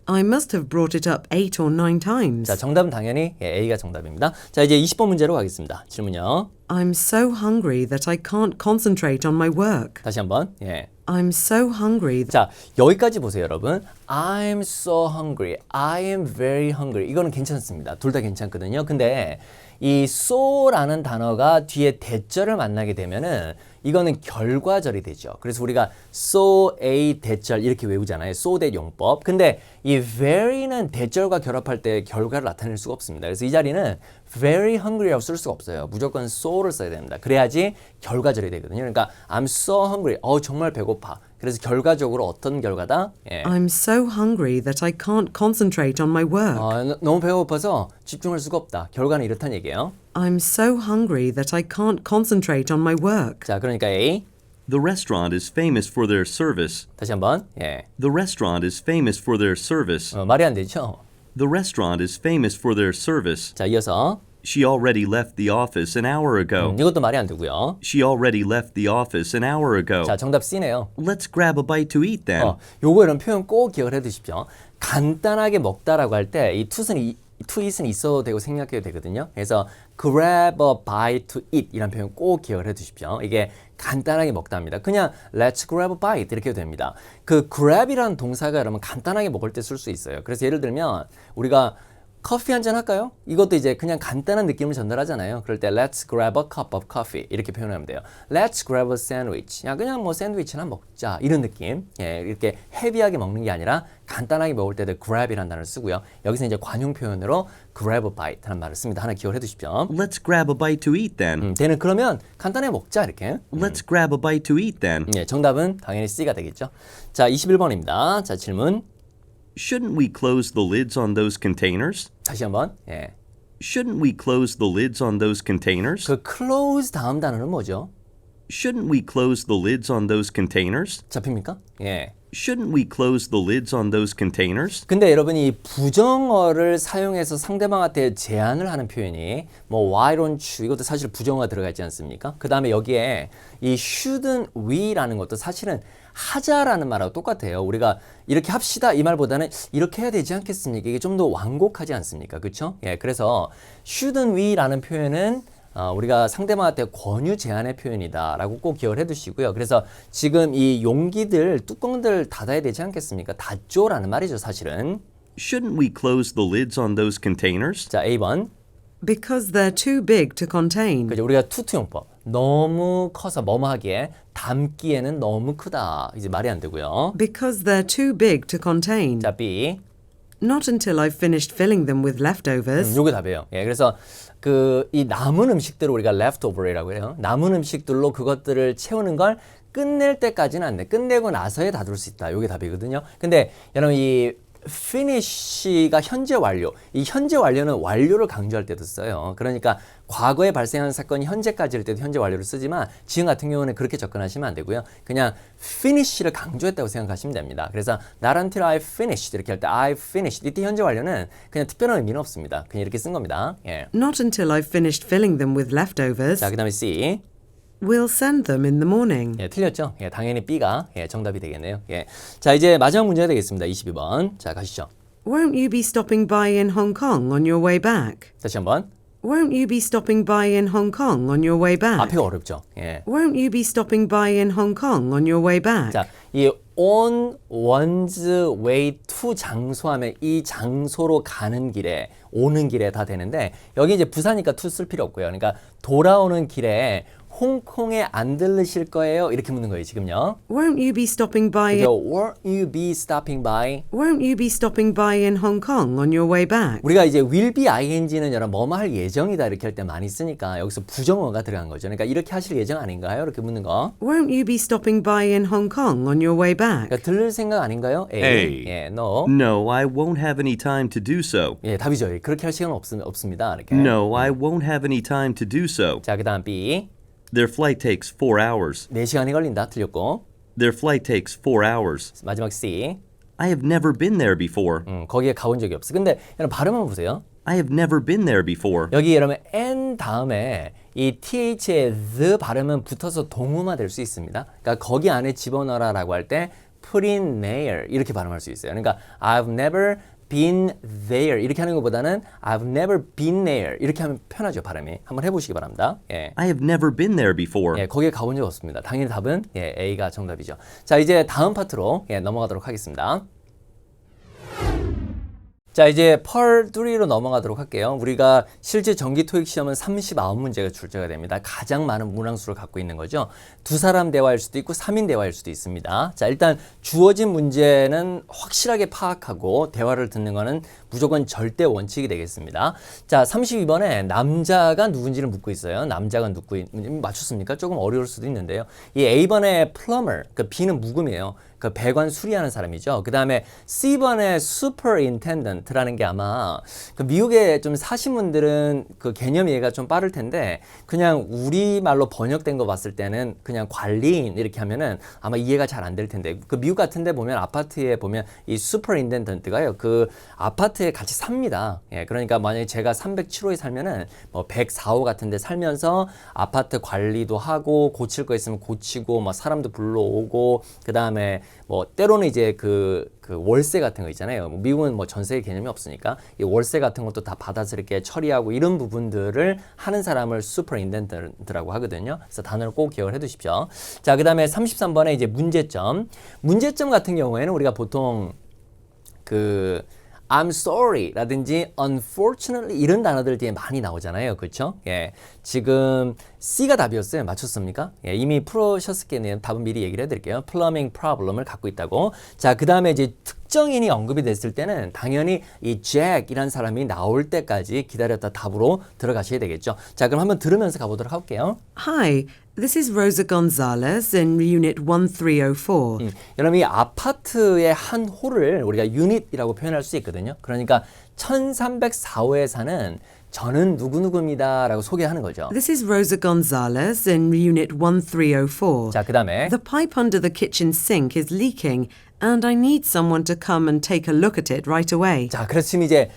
I must have brought it up 8 or 9 times. 자, 정답은 당연히 A가 정답입니다. 자, 이제 20번 문제로 가겠습니다. 질문요. I'm so hungry that I can't concentrate on my work. 다시 한번. 예. I'm so hungry. 자, 여기까지 보세요, 여러분. I'm so hungry. I am very hungry. 이거는 괜찮습니다. 둘 다 괜찮거든요. 근데 이 so라는 단어가 뒤에 대절을 만나게 되면은 이거는 결과절이 되죠. 그래서 우리가 so a 대절 이렇게 외우잖아요. so that 용법. 근데 이 very는 대절과 결합할 때 결과를 나타낼 수가 없습니다. 그래서 이 자리는 very hungry라고 쓸 수가 없어요. 무조건 so를 써야 됩니다. 그래야지 결과절이 되거든요. 그러니까 I'm so hungry. 정말 배고파. 그래서 결과적으로 어떤 결과다? 예. I'm so hungry that I can't concentrate on my work. 너무 배고파서 집중할 수가 없다. 결과는 이렇다는 얘기예요. I'm so hungry that I can't concentrate on my work. 자, 그러니까 A. The restaurant is famous for their service. 다시 한번. 예. The restaurant is famous for their service. 말이 안 되죠? The restaurant is famous for their service. 자, 이어서 She already left the office an hour ago. 이것도 말이 안 되고요. She already left the office an hour ago. 자, 정답 C네요. Let's grab a bite to eat then. 요거 이런 표현 꼭 기억을 해 두십시오. 간단하게 먹다라고 할 때 이 to eat은 있어도 되고 생략해도 되거든요. 그래서 grab a bite to eat 이란 표현 꼭 기억을 해 두십시오. 이게 간단하게 먹다입니다. 그냥 let's grab a bite 이렇게 해도 됩니다. 그 grab이라는 동사가 여러분 간단하게 먹을 때 쓸 수 있어요. 그래서 예를 들면 우리가 커피 한잔 할까요? 이것도 이제 그냥 간단한 느낌을 전달하잖아요. 그럴 때 let's grab a cup of coffee 이렇게 표현하면 돼요. Let's grab a sandwich. 야, 그냥 뭐 샌드위치나 먹자 이런 느낌. 예, 이렇게 헤비하게 먹는 게 아니라 간단하게 먹을 때도 grab이라는 단어를 쓰고요. 여기서 이제 관용 표현으로 grab a bite라는 말을 씁니다. 하나 기억을 해두십시오. Let's grab a bite to eat then. 걔는 그러면 간단하게 먹자 이렇게. Let's grab a bite to eat then. 예, 정답은 당연히 C가 되겠죠. 자, 21번입니다. 자, 질문. Shouldn't we close the lids on those containers? 다시 한번. 예. Shouldn't we close the lids on those containers? 그 close 다음 단어는 뭐죠? Shouldn't we close the lids on those containers? 잡힙니까? 예. Shouldn't we close the lids on those containers? 근데 여러분이 부정어를 사용해서 상대방한테 제안을 하는 표현이 뭐 why don't you 이것도 사실 부정어가 들어가 있지 않습니까? 그 다음에 여기에 이 shouldn't we라는 것도 사실은 하자라는 말하고 똑같아요. 우리가 이렇게 합시다 이 말보다는 이렇게 해야 되지 않겠습니까? 이게 좀 더 완곡하지 않습니까? 그렇죠? 예, 그래서 shouldn't we라는 표현은 우리가 상대방한테 권유 제안의 표현이다라고 꼭 기억을 해두시고요. 그래서 지금 이 용기들, 뚜껑들 닫아야 되지 않겠습니까? 닫죠라는 말이죠, 사실은. Shouldn't we close the lids on those containers? 자, A번. Because they're too big to contain. 그죠? 우리가 투투용법. 너무 커서 뭐뭐하기에 담기에는 너무 크다. 이제 말이 안 되고요. Because they're too big to contain. 자, B. Not until I've finished filling them with leftovers. 요게 답이에요. 예, 그래서 그 이 남은 음식들을 우리가 leftover이라고 해요. 남은 음식들로 그것들을 채우는 걸 끝낼 때까지는 안 돼. 끝내고 나서야 다룰 수 있다. 요게 답이거든요. 근데 여러분 이 finish가 현재 완료. 이 현재 완료는 완료를 강조할 때도 써요. 그러니까 과거에 발생한 사건이 현재까지일 때도 현재 완료를 쓰지만 지금 같은 경우는 그렇게 접근하시면 안 되고요. 그냥 finish를 강조했다고 생각하시면 됩니다. 그래서 not until I finished 이렇게 할 때 I finished 이때 현재 완료는 그냥 특별한 의미는 없습니다. 그냥 이렇게 쓴 겁니다. 예. Not until I've finished filling them with leftovers. 자, 그다음에 C. We'll send them in the morning. 예, 틀렸죠? 예, 당연히 B가 예, 정답이 되겠네요. 예. 자, 이제 마지막 문제가 되겠습니다. 22번. 자, 가시죠. Won't you be stopping by in Hong Kong on your way back? 다시 한번. Won't you be stopping by in Hong Kong on your way back? 앞에가 어렵죠? 예. Won't you be stopping by in Hong Kong on your way back? 자, 이 on one's way to 장소 하면 이 장소로 가는 길에 오는 길에 다 되는데 여기 이제 부사니까 to 쓸 필요 없고요. 그러니까 돌아오는 길에 홍콩에 안 들르실 거예요? 이렇게 묻는 거예요, 지금요. Won't you be stopping by 그죠? Won't you be stopping by? Won't you be stopping by in Hong Kong on your way back? 우리가 이제 will be ing는 여러 뭐뭐 할 예정이다 이렇게 할 때 많이 쓰니까 여기서 부정어가 들어간 거죠. 그러니까 이렇게 하실 예정 아닌가요? 이렇게 묻는 거. Won't you be stopping by in Hong Kong on your way back? 그러니까 들을 생각 아닌가요? A. A. 예, no. No, I won't have any time to do so. 예, 답이죠. 그렇게 할 시간 없습니다. 이렇게. No, I won't have any time to do so. 자, 그다음 B. Their flight takes 4 hours. 4시간이 걸린다. 틀렸고. Their flight takes 4 hours. 마지막 C. I have never been there before. 거기에 가본 적이 없어. 근데 여러분 발음 한번 보세요. I have never been there before. 여기 여러분 n 다음에 이 th의 the 발음은 붙어서 동우만 될 수 있습니다. 그러니까 거기 안에 집어넣어라라고 할 때 put in there 이렇게 발음할 수 있어요. 그러니까 I've never been there 이렇게 하는 것보다는 I've never been there 이렇게 하면 편하죠, 발음이. 한번 해보시기 바랍니다. 예. I have never been there before. 예, 거기에 가본 적 없습니다. 당연히 답은 예, A가 정답이죠. 자, 이제 다음 파트로 예, 넘어가도록 하겠습니다. 자, 이제 펄 3로 넘어가도록 할게요. 우리가 실제 정기 토익 시험은 39문제가 출제가 됩니다. 가장 많은 문항수를 갖고 있는 거죠. 두 사람 대화일 수도 있고 3인 대화일 수도 있습니다. 자, 일단 주어진 문제는 확실하게 파악하고 대화를 듣는 거는 무조건 절대 원칙이 되겠습니다. 자, 32번에 남자가 누군지를 묻고 있어요. 남자가 맞췄습니까? 조금 어려울 수도 있는데요. 이 A번에 plumber, 그 B는 묵음이에요. 그 배관 수리하는 사람이죠. 그 다음에 C번의 superintendent라는 게 아마 그 미국에 좀 사신 분들은 그 개념 이해가 좀 빠를 텐데 그냥 우리말로 번역된 거 봤을 때는 그냥 관리인 이렇게 하면은 아마 이해가 잘 안 될 텐데 그 미국 같은 데 보면 아파트에 보면 이 superintendent가요. 그 아파트에 같이 삽니다. 예, 그러니까 만약에 제가 307호에 살면은 뭐 104호 같은 데 살면서 아파트 관리도 하고 고칠 거 있으면 고치고 막 사람도 불러오고 그다음에 뭐 때로는 이제 그 월세 같은 거 있잖아요. 뭐 미국은 뭐 전세 개념이 없으니까 이 월세 같은 것도 다 받아서 이렇게 처리하고 이런 부분들을 하는 사람을 슈퍼인텐던트라고 하거든요. 그래서 단어를 꼭 기억을 해 두십시오. 자, 그다음에 33번에 이제 문제점. 문제점 같은 경우에는 우리가 보통 그 I'm sorry 라든지 unfortunately 이런 단어들 뒤에 많이 나오잖아요. 그렇죠? 예. 지금 C가 답이었어요. 맞췄습니까? 예, 이미 풀으셨겠네요. 답은 미리 얘기를 해드릴게요. plumbing problem을 갖고 있다고. 자, 그 다음에 이제 특정인이 언급이 됐을 때는 당연히 이 Jack이라는 사람이 나올 때까지 기다렸다 답으로 들어가셔야 되겠죠. 자, 그럼 한번 들으면서 가보도록 할게요. Hi, this is Rosa Gonzalez in Unit 1304. 여러분 이 아파트의 한 홀을 우리가 유닛이라고 표현할 수 있거든요. 그러니까 1304호에 사는 저는 누구누구입니다 라고 소개하는 거죠. This is Rosa Gonzalez in Unit 1304. 자, 그 다음에 The pipe under the kitchen sink is leaking and I need someone to come and take a look at it right away. 자, 그래서 지금 이제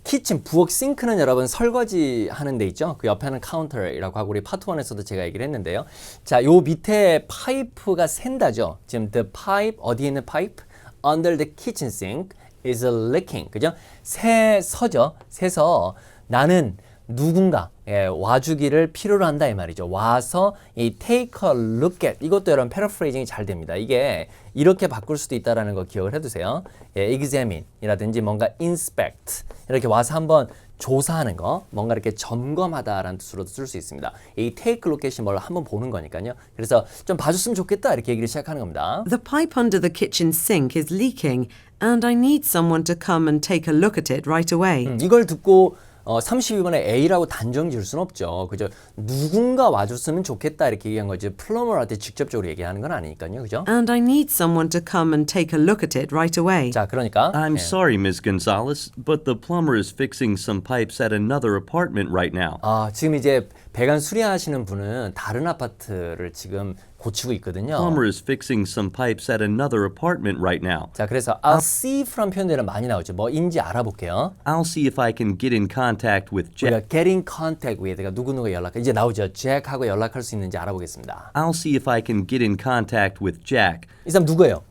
키친 부엌 싱크는 여러분 설거지 하는 데 있죠. 그 옆에는 카운터라고 하고 우리 파트 1에서도 제가 얘기를 했는데요. 자, 요 밑에 파이프가 샌다죠. 지금 the pipe 어디에 있는 파이프? Under the kitchen sink is leaking. 그죠? 새서죠. 새서 나는 누군가 와주기를 필요로 한다 이 말이죠. 와서 이 take a look at 이것도 여러분 패러프레이징이 잘 됩니다. 이게 이렇게 바꿀 수도 있다라는 거 기억을 해두세요. examine이라든지 뭔가 inspect 이렇게 와서 한번 조사하는 거, 뭔가 이렇게 점검하다라는 뜻으로도 쓸 수 있습니다. 이 take a look at이 뭘 한번 보는 거니까요. 그래서 좀 봐줬으면 좋겠다 이렇게 얘기를 시작하는 겁니다. The pipe under the kitchen sink is leaking and I need someone to come and take a look at it right away. 이걸 듣고 32번에 A라고 단정 지을 수는 없죠. 그죠? 누군가 와줬으면 좋겠다 이렇게 얘기한 거지. 플러머한테 직접적으로 얘기하는 건 아니니까요. 그죠? And I need someone to come and take a look at it right away. 자, 그러니까 I'm sorry, Ms. Gonzalez, but the plumber is fixing some pipes at another apartment right now. 지금 이제 배관 수리하시는 분은 다른 아파트를 지금 고치고 있거든요. Plumber is fixing some pipes at another apartment right now. 자, 그래서 I'll see if란 표현들은 많이 나오죠. 뭐인지 알아볼게요. I'll see if I can get in contact with Jack. 우리가 get in contact with가 누구누구 연락 이제 나오죠. Jack하고 연락할 수 있는지 알아보겠습니다. I'll see if I can get in contact with Jack, 이 사람 누구예요?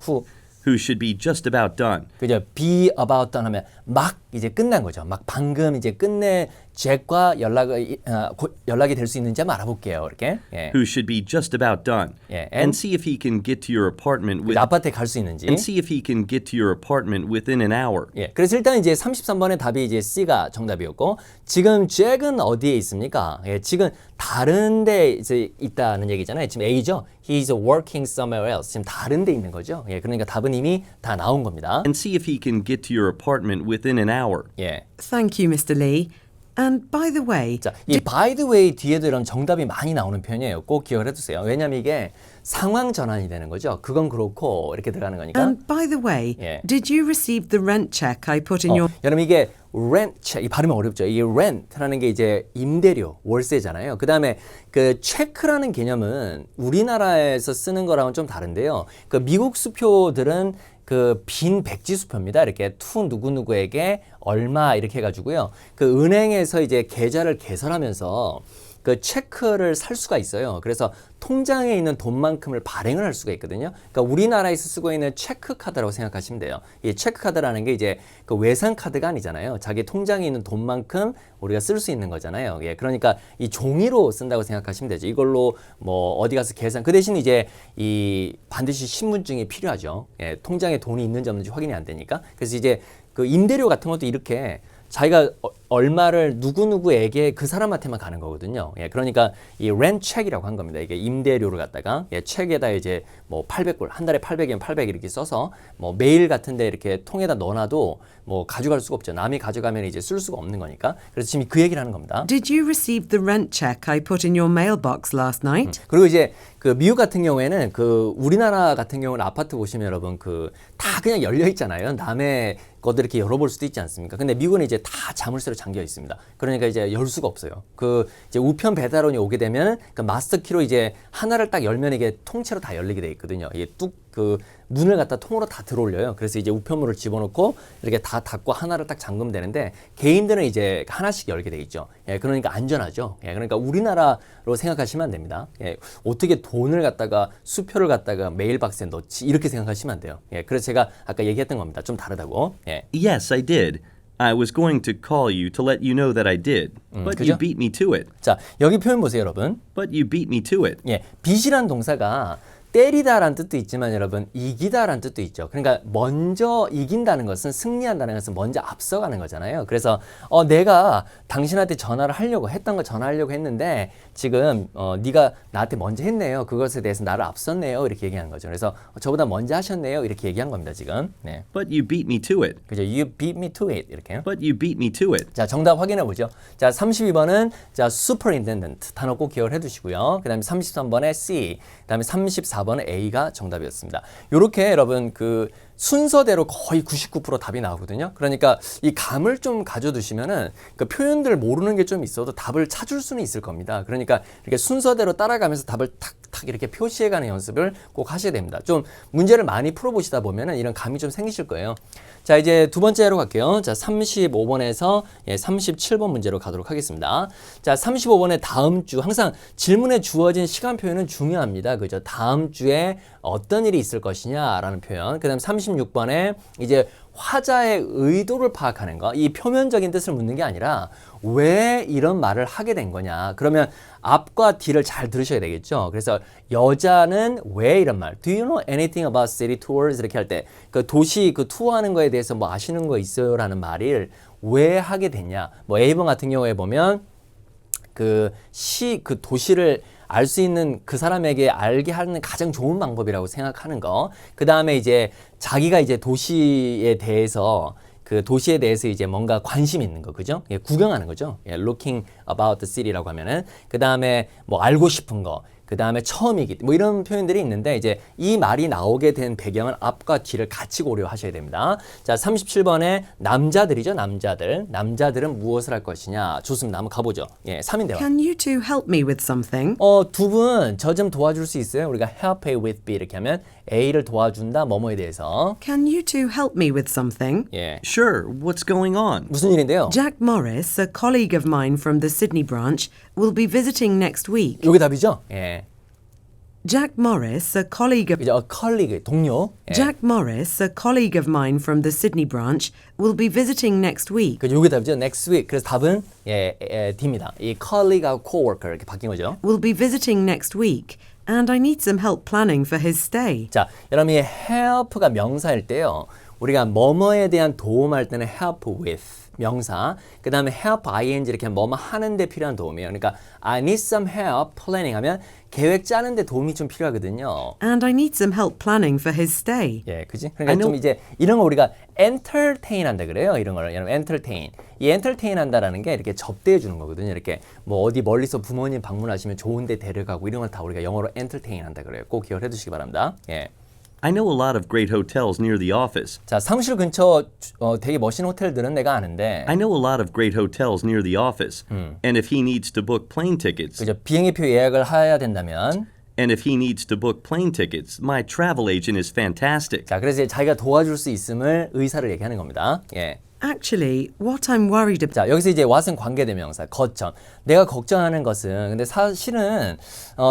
who should be just about done. 그죠? be about done 하면 막 이제 끝난 거죠. 막 방금 이제 끝내 잭과 연락이 될 수 있는지 한번 알아볼게요. 이렇게. 예. Who should be just about done. Yeah, And see if he can get to your apartment with 아파트에 갈 수 있는지. and see if he can get to your apartment within an hour. 예. 그래서 일단 이제 33번의 답이 이제 C가 정답이었고 지금 잭은 어디에 있습니까? 예, 지금 다른 데 이제 있다는 얘기잖아요. 지금 A죠. He's working somewhere else. 지금 다른 데 있는 거죠. 예. 그러니까 답은 이미 다 나온 겁니다. And see if he can get to your apartment within an hour. 예. Thank you, Mr. Lee. And by the way, 자, 이 by the way 뒤에도 이런 정답이 많이 나오는 편이에요. 꼭 기억을 해두세요. 왜냐면 이게 상황 전환이 되는 거죠. 그건 그렇고 이렇게 들어가는 거니까. and by the way, Yeah. did you receive the rent check I put in your 여러분 이게 rent check 이 발음이 어렵죠. 이게 rent라는 게 이제 임대료, 월세잖아요. 그다음에 그 체크라는 개념은 우리나라에서 쓰는 거랑은 좀 다른데요. 그 미국 수표들은 그 빈 백지 수표입니다. 이렇게 투 누구누구에게 얼마 이렇게 해가지고요. 그 은행에서 이제 계좌를 개설하면서 그 체크를 살 수가 있어요. 그래서 통장에 있는 돈만큼을 발행을 할 수가 있거든요. 그러니까 우리나라에서 쓰고 있는 체크 카드라고 생각하시면 돼요. 이 체크 카드라는 게 이제 그 외상 카드가 아니잖아요. 자기 통장에 있는 돈만큼 우리가 쓸 수 있는 거잖아요. 예, 그러니까 이 종이로 쓴다고 생각하시면 되죠. 이걸로 뭐 어디 가서 계산 그 대신 이제 이 반드시 신분증이 필요하죠. 예, 통장에 돈이 있는지 없는지 확인이 안 되니까. 그래서 이제 그 임대료 같은 것도 이렇게 자기가 얼마를 누구누구에게 그 사람한테만 가는 거거든요. 예, 그러니까 이 rent check이라고 한 겁니다. 이게 임대료를 갖다가 예, 책에다 이제 뭐 800불, 한 달에 800이면 800 이렇게 써서 뭐 메일 같은데 이렇게 통에다 넣어놔도 뭐 가져갈 수가 없죠. 남이 가져가면 이제 쓸 수가 없는 거니까. 그래서 지금 그 얘기를 하는 겁니다. Did you receive the rent check I put in your mailbox last night? 그리고 이제 그 미국 같은 경우에는 그 우리나라 같은 경우는 아파트 보시면 여러분 그 다 그냥 열려 있잖아요. 남의 것들 이렇게 열어볼 수도 있지 않습니까? 근데 미국은 이제 다 자물쇠로 잠겨 있습니다. 그러니까 이제 열 수가 없어요. 그 이제 우편 배달원이 오게 되면 그 마스터 키로 이제 하나를 딱 열면 이게 통째로 다 열리게 돼 있거든요. 이게 뚝 그 문을 갖다 통으로 다 들어올려요. 그래서 이제 우편물을 집어넣고 이렇게 다 닫고 하나를 딱 잠그면 되는데 개인들은 이제 하나씩 열게 돼 있죠. 예, 그러니까 안전하죠. 예, 그러니까 우리나라로 생각하시면 안 됩니다. 예, 어떻게 돈을 갖다가 수표를 갖다가 메일박스에 넣지 이렇게 생각하시면 안 돼요. 예, 그래서 제가 아까 얘기했던 겁니다. 좀 다르다고. 예. Yes, I did. I was going to call you to let you know that I did. But you 그죠? beat me to it. 자, 여기 표현 보세요, 여러분. But you beat me to it. 예, beat이란 동사가 때리다라는 뜻도 있지만 여러분 이기다라는 뜻도 있죠. 그러니까 먼저 이긴다는 것은 승리한다는 것은 먼저 앞서가는 거잖아요. 그래서 내가 당신한테 전화를 하려고 했던 거 전화하려고 했는데 지금 네가 나한테 먼저 했네요. 그것에 대해서 나를 앞섰네요. 이렇게 얘기한 거죠. 그래서 저보다 먼저 하셨네요. 이렇게 얘기한 겁니다. 지금. 네. But you beat me to it. 그죠? You beat me to it. 이렇게요. But you beat me to it. 자, 정답 확인해 보죠. 자, 32번은 자, superintendent 단어 꼭 기억을 해 두시고요. 그다음에 33번에 C, 그다음에 34번에 A가 정답이었습니다. 요렇게 여러분 그 순서대로 거의 99% 답이 나오거든요. 그러니까 이 감을 좀 가져두시면은 그 표현들 모르는 게 좀 있어도 답을 찾을 수는 있을 겁니다. 그러니까 이렇게 순서대로 따라가면서 답을 탁탁 이렇게 표시해가는 연습을 꼭 하셔야 됩니다. 좀 문제를 많이 풀어보시다 보면은 이런 감이 좀 생기실 거예요. 자, 이제 두 번째로 갈게요. 자, 35번에서 37번 문제로 가도록 하겠습니다. 자, 35번에 다음 주, 항상 질문에 주어진 시간 표현은 중요합니다. 그죠? 다음 주에 어떤 일이 있을 것이냐라는 표현. 그 다음 36번에 이제 화자의 의도를 파악하는 거. 이 표면적인 뜻을 묻는 게 아니라 왜 이런 말을 하게 된 거냐. 그러면 앞과 뒤를 잘 들으셔야 되겠죠. 그래서 여자는 왜 이런 말. Do you know anything about city tours? 이렇게 할 때 그 도시 그 투어하는 거에 대해서 뭐 아시는 거 있어요? 라는 말을 왜 하게 됐냐. 뭐 A번 같은 경우에 보면 그 도시를 알 수 있는 그 사람에게 알게 하는 가장 좋은 방법이라고 생각하는 거. 그 다음에 이제 자기가 이제 도시에 대해서 그 도시에 대해서 이제 뭔가 관심 있는 거, 그죠? 예, 구경하는 거죠. 예, looking about the city라고 하면은 그 다음에 뭐 알고 싶은 거. 그 다음에 처음이기 뭐 이런 표현들이 있는데 이제 이 말이 나오게 된 배경은 앞과 뒤를 같이 고려하셔야 됩니다. 자, 37번에 남자들이죠. 남자들은 무엇을 할 것이냐. 좋습니다. 한번 가보죠. 예, 3인 대화. Can you two help me with something? 두 분 저 좀 도와줄 수 있어요? 우리가 help A with B 이렇게 하면 A를 도와준다 뭐뭐에 대해서. Can you two help me with something? 예, Sure, what's going on? 무슨 일인데요? Jack Morris, a colleague of mine from the Sydney branch, will be visiting next week. 요게 답이죠? 예. Jack Morris, a colleague of 이제 colleague, 동료. 예. Jack Morris, a colleague of mine from the Sydney branch, will be visiting next week. 그 요게 답이죠. next week. 그래서 답은 D입니다. 이 colleague하고 coworker 이렇게 바뀐 거죠. Will be visiting next week, and I need some help planning for his stay. 자, 여러분 이 help가 명사일 때요. 우리가 뭐뭐에 대한 도움할 때는 help with 명사. 그 다음에 help ing 이렇게 뭐뭐 하는 데 필요한 도움이에요. 그러니까 I need some help planning 하면 계획 짜는 데 도움이 좀 필요하거든요. And I need some help planning for his stay. 예, 그지? 그러니까 좀 이제 이런 거 우리가 entertain 한다 그래요. 이런 거를 여러분 entertain. 이 entertain 한다라는 게 이렇게 접대해 주는 거거든요. 이렇게 뭐 어디 멀리서 부모님 방문하시면 좋은 데 데려가고 이런 걸 다 우리가 영어로 entertain 한다 그래요. 꼭 기억해 두시기 바랍니다. 예. I know a lot of great hotels near the office. 자, 사무실 근처 되게 멋있는 호텔들은 내가 아는데. I know a lot of great hotels near the office. And if he needs to book plane tickets, 그죠? 비행기표 예약을 해야 된다면. and if he needs to book plane tickets, my travel agent is fantastic. 자, 그래서 이제 자기가 도와줄 수 있음을 의사를 얘기하는 겁니다. 예. Actually, what I'm worried about. 자, 여기서 이제 what은 관계대명사, 거점. 내가 걱정하는 것은, 근데 사실은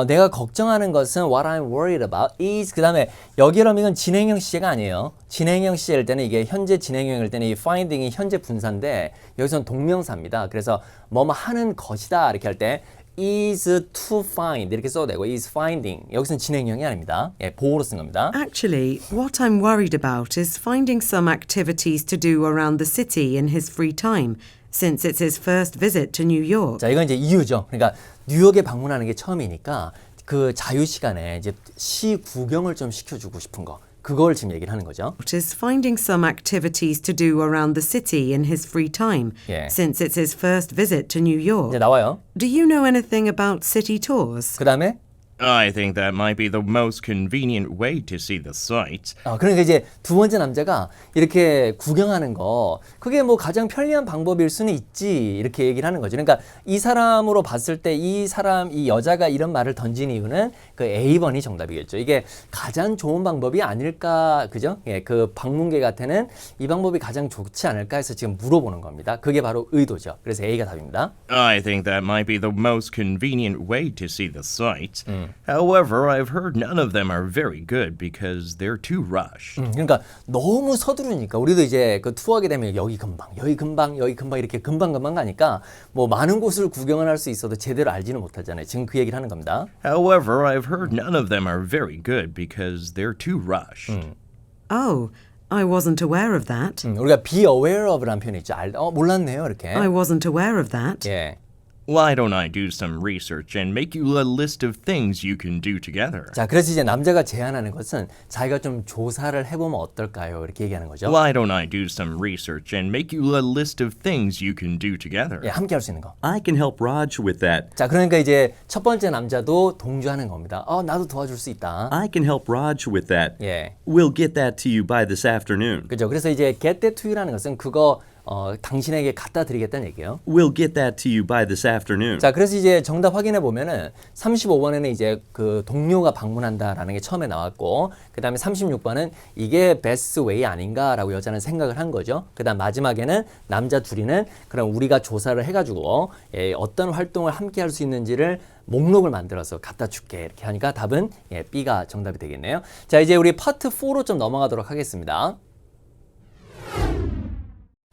내가 걱정하는 것은 what I'm worried about is 그 다음에 여기 그러면 이건 진행형 시제가 아니에요. 진행형 시제일 때는 이게 현재 진행형일 때는 이 finding이 현재 분사인데 여기서는 동명사입니다. 그래서 뭐뭐 하는 것이다 이렇게 할 때 is to find 이렇게 써도 되고 is finding 여기서는 진행형이 아닙니다. 예, 보호로 쓴 겁니다. Actually, what I'm worried about is finding some activities to do around the city in his free time, since it's his first visit to New York. 자, 이건 이제 이유죠. 그러니까 뉴욕에 방문하는 게 처음이니까 그 자유 시간에 이제 시 구경을 좀 시켜주고 싶은 거. 그걸 지금 얘기를 하는 거죠. Is finding some activities to do around the city in his free time, 예. since it's his first visit to New 이제 York. 나와요. Do you know anything about city tours? 그 다음에 I think that might be the most convenient way to see the sights. 그러니까 이제 두 번째 남자가 이렇게 구경하는 거 그게 뭐 가장 편리한 방법일 수는 있지 이렇게 얘기를 하는 거죠. 그러니까 이 사람으로 봤을 때 이 여자가 이런 말을 던진 이유는 그 A번이 정답이겠죠. 이게 가장 좋은 방법이 아닐까 그죠? 예, 그 방문객한테는 이 방법이 가장 좋지 않을까 해서 지금 물어보는 겁니다. 그게 바로 의도죠. 그래서 A가 답입니다. I think that might be the most convenient way to see the sights. However, I've heard none of them are very good because they're too rushed. 그러니까 너무 서두르니까 우리도 이제 그 투어하게 되면 여기 금방 이렇게 금방 가니까 뭐 많은 곳을 구경을 할 수 있어도 제대로 알지는 못하잖아요. 지금 그 얘기를 하는 겁니다. However, I've heard none of them are very good because they're too rushed. Oh, I wasn't aware of that. 우리가 be aware of라는 표현이 있죠. 몰랐네요 이렇게. I wasn't aware of that. 예. Why don't I do some research and make you a list of things you can do together? 자, 그래서 이제 남자가 제안하는 것은 자기가 좀 조사를 해보면 어떨까요? 이렇게 얘기하는 거죠. Why don't I do some research and make you a list of things you can do together? 예, 함께 할 수 있는 거. I can help Raj with that. 자, 그러니까 이제 첫 번째 남자도 동조하는 겁니다. 나도 도와줄 수 있다. I can help Raj with that. 예. We'll get that to you by this afternoon. 그죠? 그래서 이제 get that to you라는 것은 그거 당신에게 갖다 드리겠다는 얘기예요. We'll get that to you by this afternoon. 자, 그래서 이제 정답 확인해 보면은 35번에는 이제 그 동료가 방문한다라는 게 처음에 나왔고, 그 다음에 36번은 이게 best way 아닌가라고 여자는 생각을 한 거죠. 그 다음 마지막에는 남자 둘이는 그럼 우리가 조사를 해가지고 어떤 활동을 함께 할 수 있는지를 목록을 만들어서 갖다 줄게 이렇게 하니까 답은 B가 정답이 되겠네요. 자, 이제 우리 파트 4로 좀 넘어가도록 하겠습니다.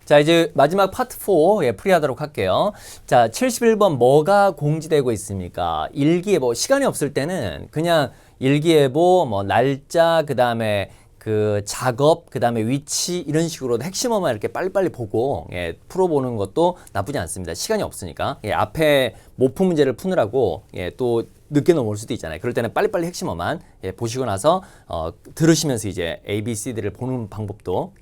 자, 이제 마지막 파트 4 풀이하도록 할게요. 자, 71번 뭐가 공지되고 있습니까? 일기예보. 시간이 없을 때는 그냥 일기예보, 뭐 날짜, 그 다음에 그 작업, 그 다음에 위치 이런 식으로 핵심어만 이렇게 빨리빨리 보고 풀어보는 것도 나쁘지 않습니다. 시간이 없으니까. 앞에 모프 문제를 푸느라고 또 늦게 넘어올 수도 있잖아요. 그럴 때는 빨리빨리 핵심어만 보시고 나서 들으시면서 이제 A, B, C, D를 보는 방법도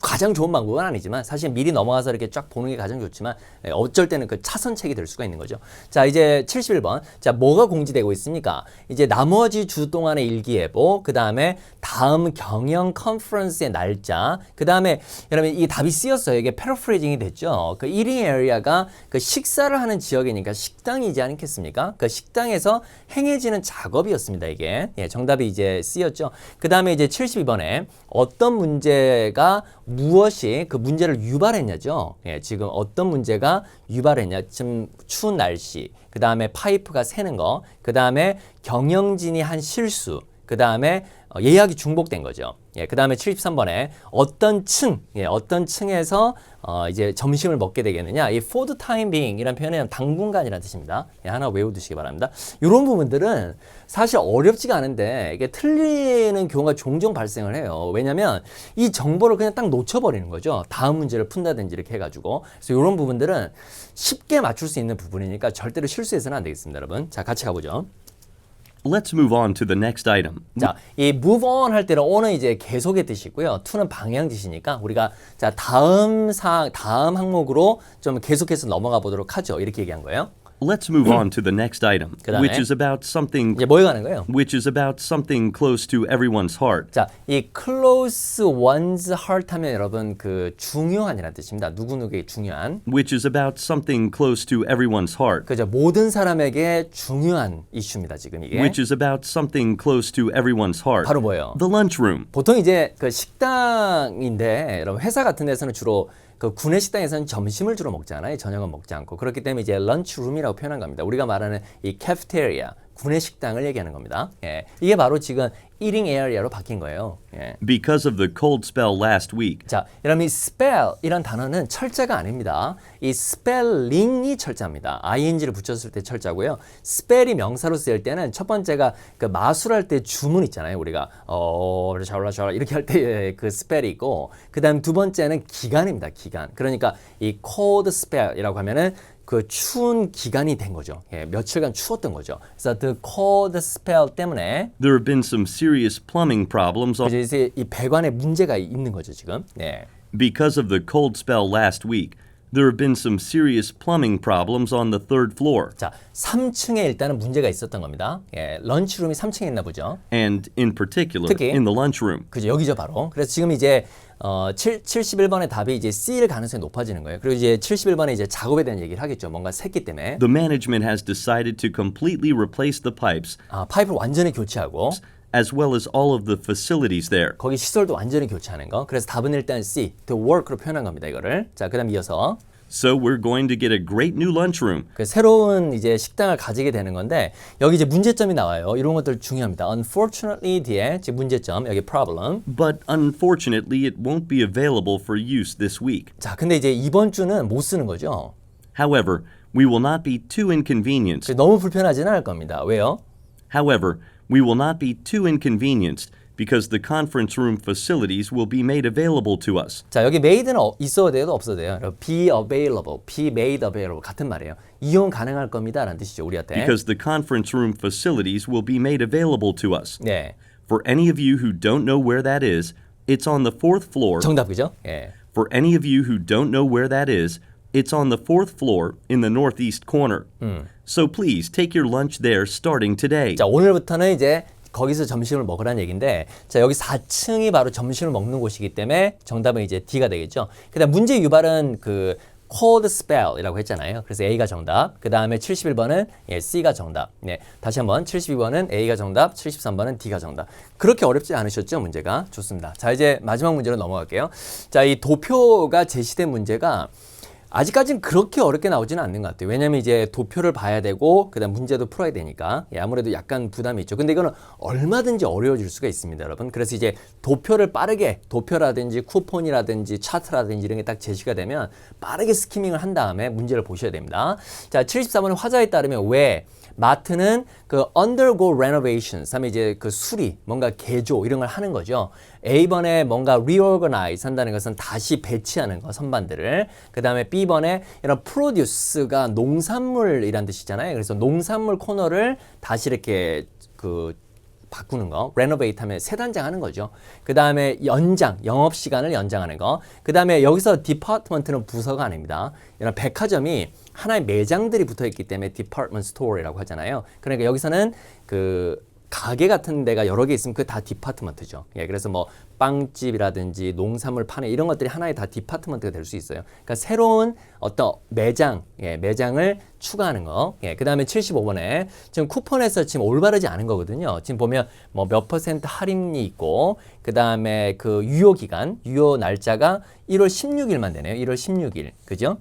가장 좋은 방법은 아니지만 사실 미리 넘어가서 이렇게 쫙 보는 게 가장 좋지만 어쩔 때는 그 차선책이 될 수가 있는 거죠. 자, 이제 71번. 자, 뭐가 공지되고 있습니까? 이제 나머지 주 동안의 일기예보, 그 다음에 다음 경영 컨퍼런스의 날짜, 그 다음에 여러분 이 답이 쓰였어요. 이게 패러프레이징이 됐죠. 그 1위 에리아가 그 식사를 하는 지역이니까 식당이지 않겠습니까? 그 식당에서 행해지는 작업이었습니다. 이게 정답이 이제 쓰였죠. 그 다음에 이제 72번에 어떤 문제가 무엇이 그 문제를 유발했냐죠. 지금 어떤 문제가 유발했냐. 지금 추운 날씨, 그 다음에 파이프가 새는 거, 그 다음에 경영진이 한 실수, 그 다음에 예약이 중복된 거죠. 그 다음에 73번에 어떤 층에서 이제 점심을 먹게 되겠느냐. 이 for the time being 이라는 표현은 당분간이라는 뜻입니다. 하나 외워두시기 바랍니다. 이런 부분들은 사실 어렵지가 않은데 이게 틀리는 경우가 종종 발생을 해요. 왜냐면 이 정보를 그냥 딱 놓쳐버리는 거죠. 다음 문제를 푼다든지 이렇게 해가지고. 그래서 이런 부분들은 쉽게 맞출 수 있는 부분이니까 절대로 실수해서는 안 되겠습니다, 여러분. 자, 같이 가보죠. Let's move on to the next item. 자, 이 move on 할 때는 on은 이제 계속의 뜻이고요. to는 방향 뜻이니까 우리가 자, 다음 항목으로 좀 계속해서 넘어가 보도록 하죠. 이렇게 얘기한 거예요. Let's move on to the next item, 그다음에 which is about something 이제 뭐에 관한 거예요? close to everyone's heart. 자, 이 close one's heart 하면 여러분 그 중요한이라는 뜻입니다. 누구누구에게 중요한. Which is about something close to everyone's heart. 그죠? 모든 사람에게 중요한 이슈입니다. 지금 이게. Which is about something close to everyone's heart. 바로 뭐예요? The lunchroom. 보통 이제 그 식당인데 여러분 회사 같은 데서는 주로 그 구내 식당에서는 점심을 주로 먹잖아요. 저녁은 먹지 않고. 그렇기 때문에 이제 런치룸이라고 표현한 겁니다. 우리가 말하는 이 캐프테리아, 구내 식당을 얘기하는 겁니다. 이게 바로 지금 eating area로 바뀐 거예요. 예. Because of the cold spell last week, 자, 여러분 이 spell 이란 단어는 철자가 아닙니다. 이 spelling이 철자입니다. ing를 붙였을 때 철자고요. spell이 명사로 쓰일 때는 첫 번째가 그 마술할 때 주문 있잖아요. 우리가 샤올라 이렇게 할 때 그 spell이 있고, 그다음 두 번째는 기간입니다. 기간. 그러니까 이 cold spell이라고 하면은 그 추운 기간이 된 거죠. 예, 며칠간 추웠던 거죠. 그래서 the cold spell 때문에 there have been some serious plumbing problems 이제 이 배관에 문제가 있는 거죠, 지금. 네. because of the cold spell last week. There have been some serious plumbing problems on the third floor. 자, 3층에 일단은 문제가 있었던 겁니다. 예, 런치룸이 3층에 있나 보죠. And in particular, 특히 in the lunchroom. 그죠, 여기죠 바로. 그래서 지금 이제 71번의 답이 이제 C일 가능성이 높아지는 거예요. 그리고 이제 71번에 이제 작업에 대한 얘기를 하겠죠. 뭔가 샜기 때문에. The management has decided to completely replace the pipes 아, 파이프를 완전히 교체하고 as well as all of the facilities there. 거기 시설도 완전히 교체하는 거. 그래서 답은 일단 C, the work로 표현한 겁니다. 이거를. 자, 그다음 이어서 So we're going to get a great new lunchroom. 그 새로운 이제 식당을 가지게 되는 건데 여기 이제 문제점이 나와요. 이런 것들 중요합니다. Unfortunately 뒤에 지금 문제점 여기 problem. But unfortunately, it won't be available for use this week. 자, 근데 이제 이번 주는 못 쓰는 거죠. However, we will not be too inconvenienced. 너무 불편하지는 않을 겁니다. 왜요? However, we will not be too inconvenienced because the conference room facilities will be made available to us. 자, 여기 made는 있어도 돼도 없어도 돼요. be available, be made available 같은 말이에요. 이용 가능할 겁니다 라는 뜻이죠, 우리한테. Because the conference room facilities will be made available to us. 네, For any of you who don't know where that is, it's on the fourth floor. 정답이죠. 예. For any of you who don't know where that is, it's on the fourth floor in the northeast corner. So please take your lunch there starting today. 자, 오늘부터는 이제 거기서 점심을 먹으라는 얘기인데, 자, 여기 4층이 바로 점심을 먹는 곳이기 때문에 정답은 이제 D가 되겠죠. 그다음 문제 유발은 그 cold spell이라고 했잖아요. 그래서 A가 정답. 그 다음에 71번은 C가 정답. 네, 다시 한번 72번은 A가 정답, 73번은 D가 정답. 그렇게 어렵지 않으셨죠, 문제가? 좋습니다. 자, 이제 마지막 문제로 넘어갈게요. 자, 이 도표가 제시된 문제가 아직까지는 그렇게 어렵게 나오지는 않는 것 같아요. 왜냐면 이제 도표를 봐야 되고 그다음 문제도 풀어야 되니까 아무래도 약간 부담이 있죠. 근데 이거는 얼마든지 어려워질 수가 있습니다, 여러분. 그래서 이제 도표를 빠르게 도표라든지 쿠폰이라든지 차트라든지 이런 게 딱 제시가 되면 빠르게 스키밍을 한 다음에 문제를 보셔야 됩니다. 자, 74번의 화자에 따르면 왜 마트는 그 undergo renovations 하면 이제 그 수리, 뭔가 개조 이런 걸 하는 거죠. A번에 뭔가 reorganize 한다는 것은 다시 배치하는 거, 선반들을. 그 다음에 B번에 이런 produce가 농산물이란 뜻이잖아요. 그래서 농산물 코너를 다시 이렇게 그 바꾸는 거, renovate 하면 새 단장하는 거죠. 그 다음에 연장, 영업시간을 연장하는 거. 그 다음에 여기서 department는 부서가 아닙니다. 이런 백화점이 하나의 매장들이 붙어 있기 때문에 department store이라고 하잖아요. 그러니까 여기서는 그 가게 같은 데가 여러 개 있으면 그게 다 디파트먼트죠. 예, 그래서 뭐 빵집이라든지 농산물 파는 이런 것들이 하나의 다 디파트먼트가 될 수 있어요. 그러니까 새로운 어떤 매장, 매장을 추가하는 거. 예, 그 다음에 75번에 지금 쿠폰에서 지금 올바르지 않은 거거든요. 지금 보면 뭐 몇 % 할인이 있고, 그 다음에 그 유효 기간, 유효 날짜가 1월 16일만 되네요. 1월 16일. 그죠?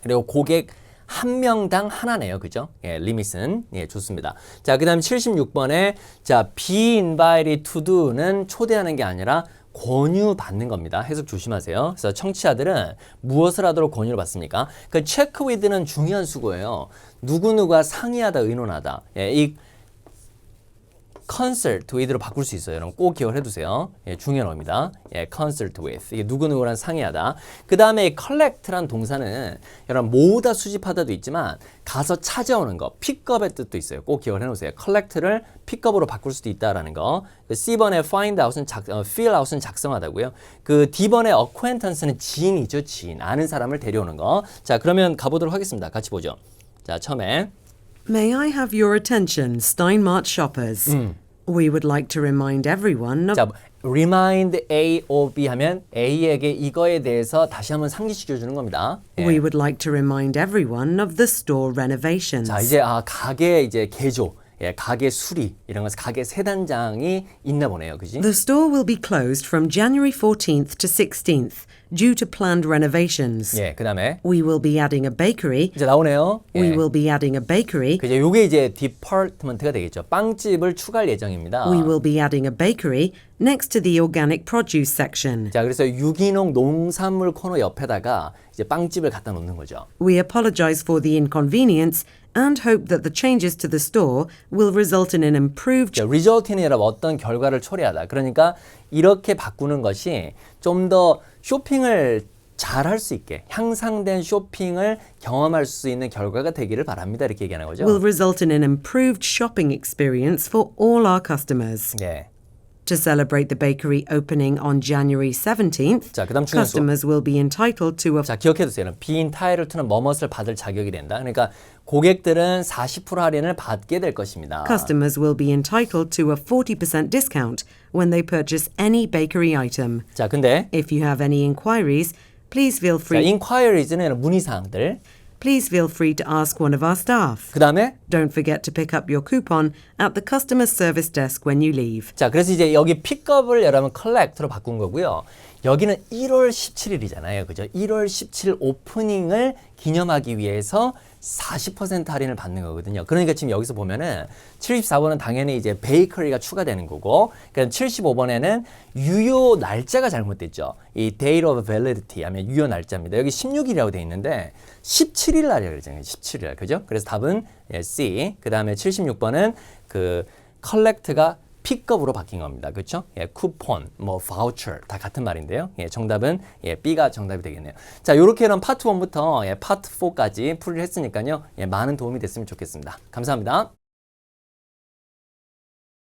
그리고 고객 한 명당 하나네요. 그죠? 예, 리밋은. 예, 좋습니다. 자, 그 다음 76번에 자, be invited to do는 초대하는 게 아니라 권유받는 겁니다. 해석 조심하세요. 그래서 청취자들은 무엇을 하도록 권유를 받습니까? 그 check with는 중요한 수고예요. 누구누가 상의하다, 의논하다. 예, 이 consult with로 바꿀 수 있어요. 여러분 꼭 기억을 해두세요. 예, 중요한 어입니다. 예, consult with. 이게 누구누구랑 상의하다. 그 다음에 collect란 동사는 여러분 모으다, 수집하다도 있지만 가서 찾아오는 거, pickup의 뜻도 있어요. 꼭 기억을 해놓으세요. collect를 pickup으로 바꿀 수도 있다라는 거. 그 C번에 find out은 fill out은 작성하다고요. 그 D번에 acquaintance는 지인이죠. 지인. 아는 사람을 데려오는 거. 자, 그러면 가보도록 하겠습니다. 같이 보죠. 자, 처음에 May I have your attention, Steinmart shoppers? We would like to remind everyone of... 자, remind A or B 하면 A에게 이거에 대해서 다시 한번 상기시켜 주는 겁니다. 예. We would like to remind everyone of the store renovations. 자, 이제 가게 이제 개조, 예, 가게 수리 이런 것은 가게 세단장이 있나 보네요. 그지? The store will be closed from January 14th to 16th due to planned renovations. 예, 그다음에 We will be adding a bakery. 이제 나오네요. 예. We will be adding a bakery. 그죠? 요게 이제 디파트먼트가 되겠죠. 빵집을 추가할 예정입니다. We will be adding a bakery next to the organic produce section. 자, 그래서 유기농 농산물 코너 옆에다가 이제 빵집을 갖다 놓는 거죠. We apologize for the inconvenience and hope that the changes to the store will result in an improved 리저트는 여러분 어떤 결과를 초래하다. 그러니까 이렇게 바꾸는 것이 좀 더 쇼핑을 잘 할 수 있게 향상된 쇼핑을 경험할 수 있는 결과가 되기를 바랍니다. 이렇게 얘기하는 거죠. will result in an improved shopping experience for all our customers. 네. To celebrate the bakery opening on January 17th, 자, 그다음 중요한 수. customers will be entitled to a 자, 기억해 두세요. 빈 타일을 투는 뭐뭇을 받을 자격이 된다. 그러니까 고객들은 40% 할인을 받게 될 것입니다. Customers will be entitled to a 40% discount when they purchase any bakery item. 자, 근데 If you have any inquiries, please feel 자, free inquiries는 문의 사항들. to ask one of our staff. 그다음에 Don't forget to pick up your coupon at the customer service desk when you leave. 자, 그래서 이제 여기 픽업을 여러분 collect로 바꾼 거고요. 여기는 1월 17일이잖아요. 그죠? 1월 17일 오프닝을 기념하기 위해서 40% 할인을 받는 거거든요. 그러니까 지금 여기서 보면은 74번은 당연히 이제 베이커리가 추가되는 거고, 그러니까 75번에는 유효 날짜가 잘못됐죠. 이 date of validity 하면 유효 날짜입니다. 여기 16일이라고 돼 있는데 17일 날이라고 그러잖아요. 17일 날. 그죠? 그래서 답은 C. 그다음에 76번은 그 collect가 픽업으로 바뀐 겁니다. 그렇죠? 예, 쿠폰, 뭐 바우처 다 같은 말인데요. 예, 정답은 예, B가 정답이 되겠네요. 자, 요렇게는 파트 1부터 예, 파트 4까지 풀이를 했으니까요. 예, 많은 도움이 됐으면 좋겠습니다. 감사합니다.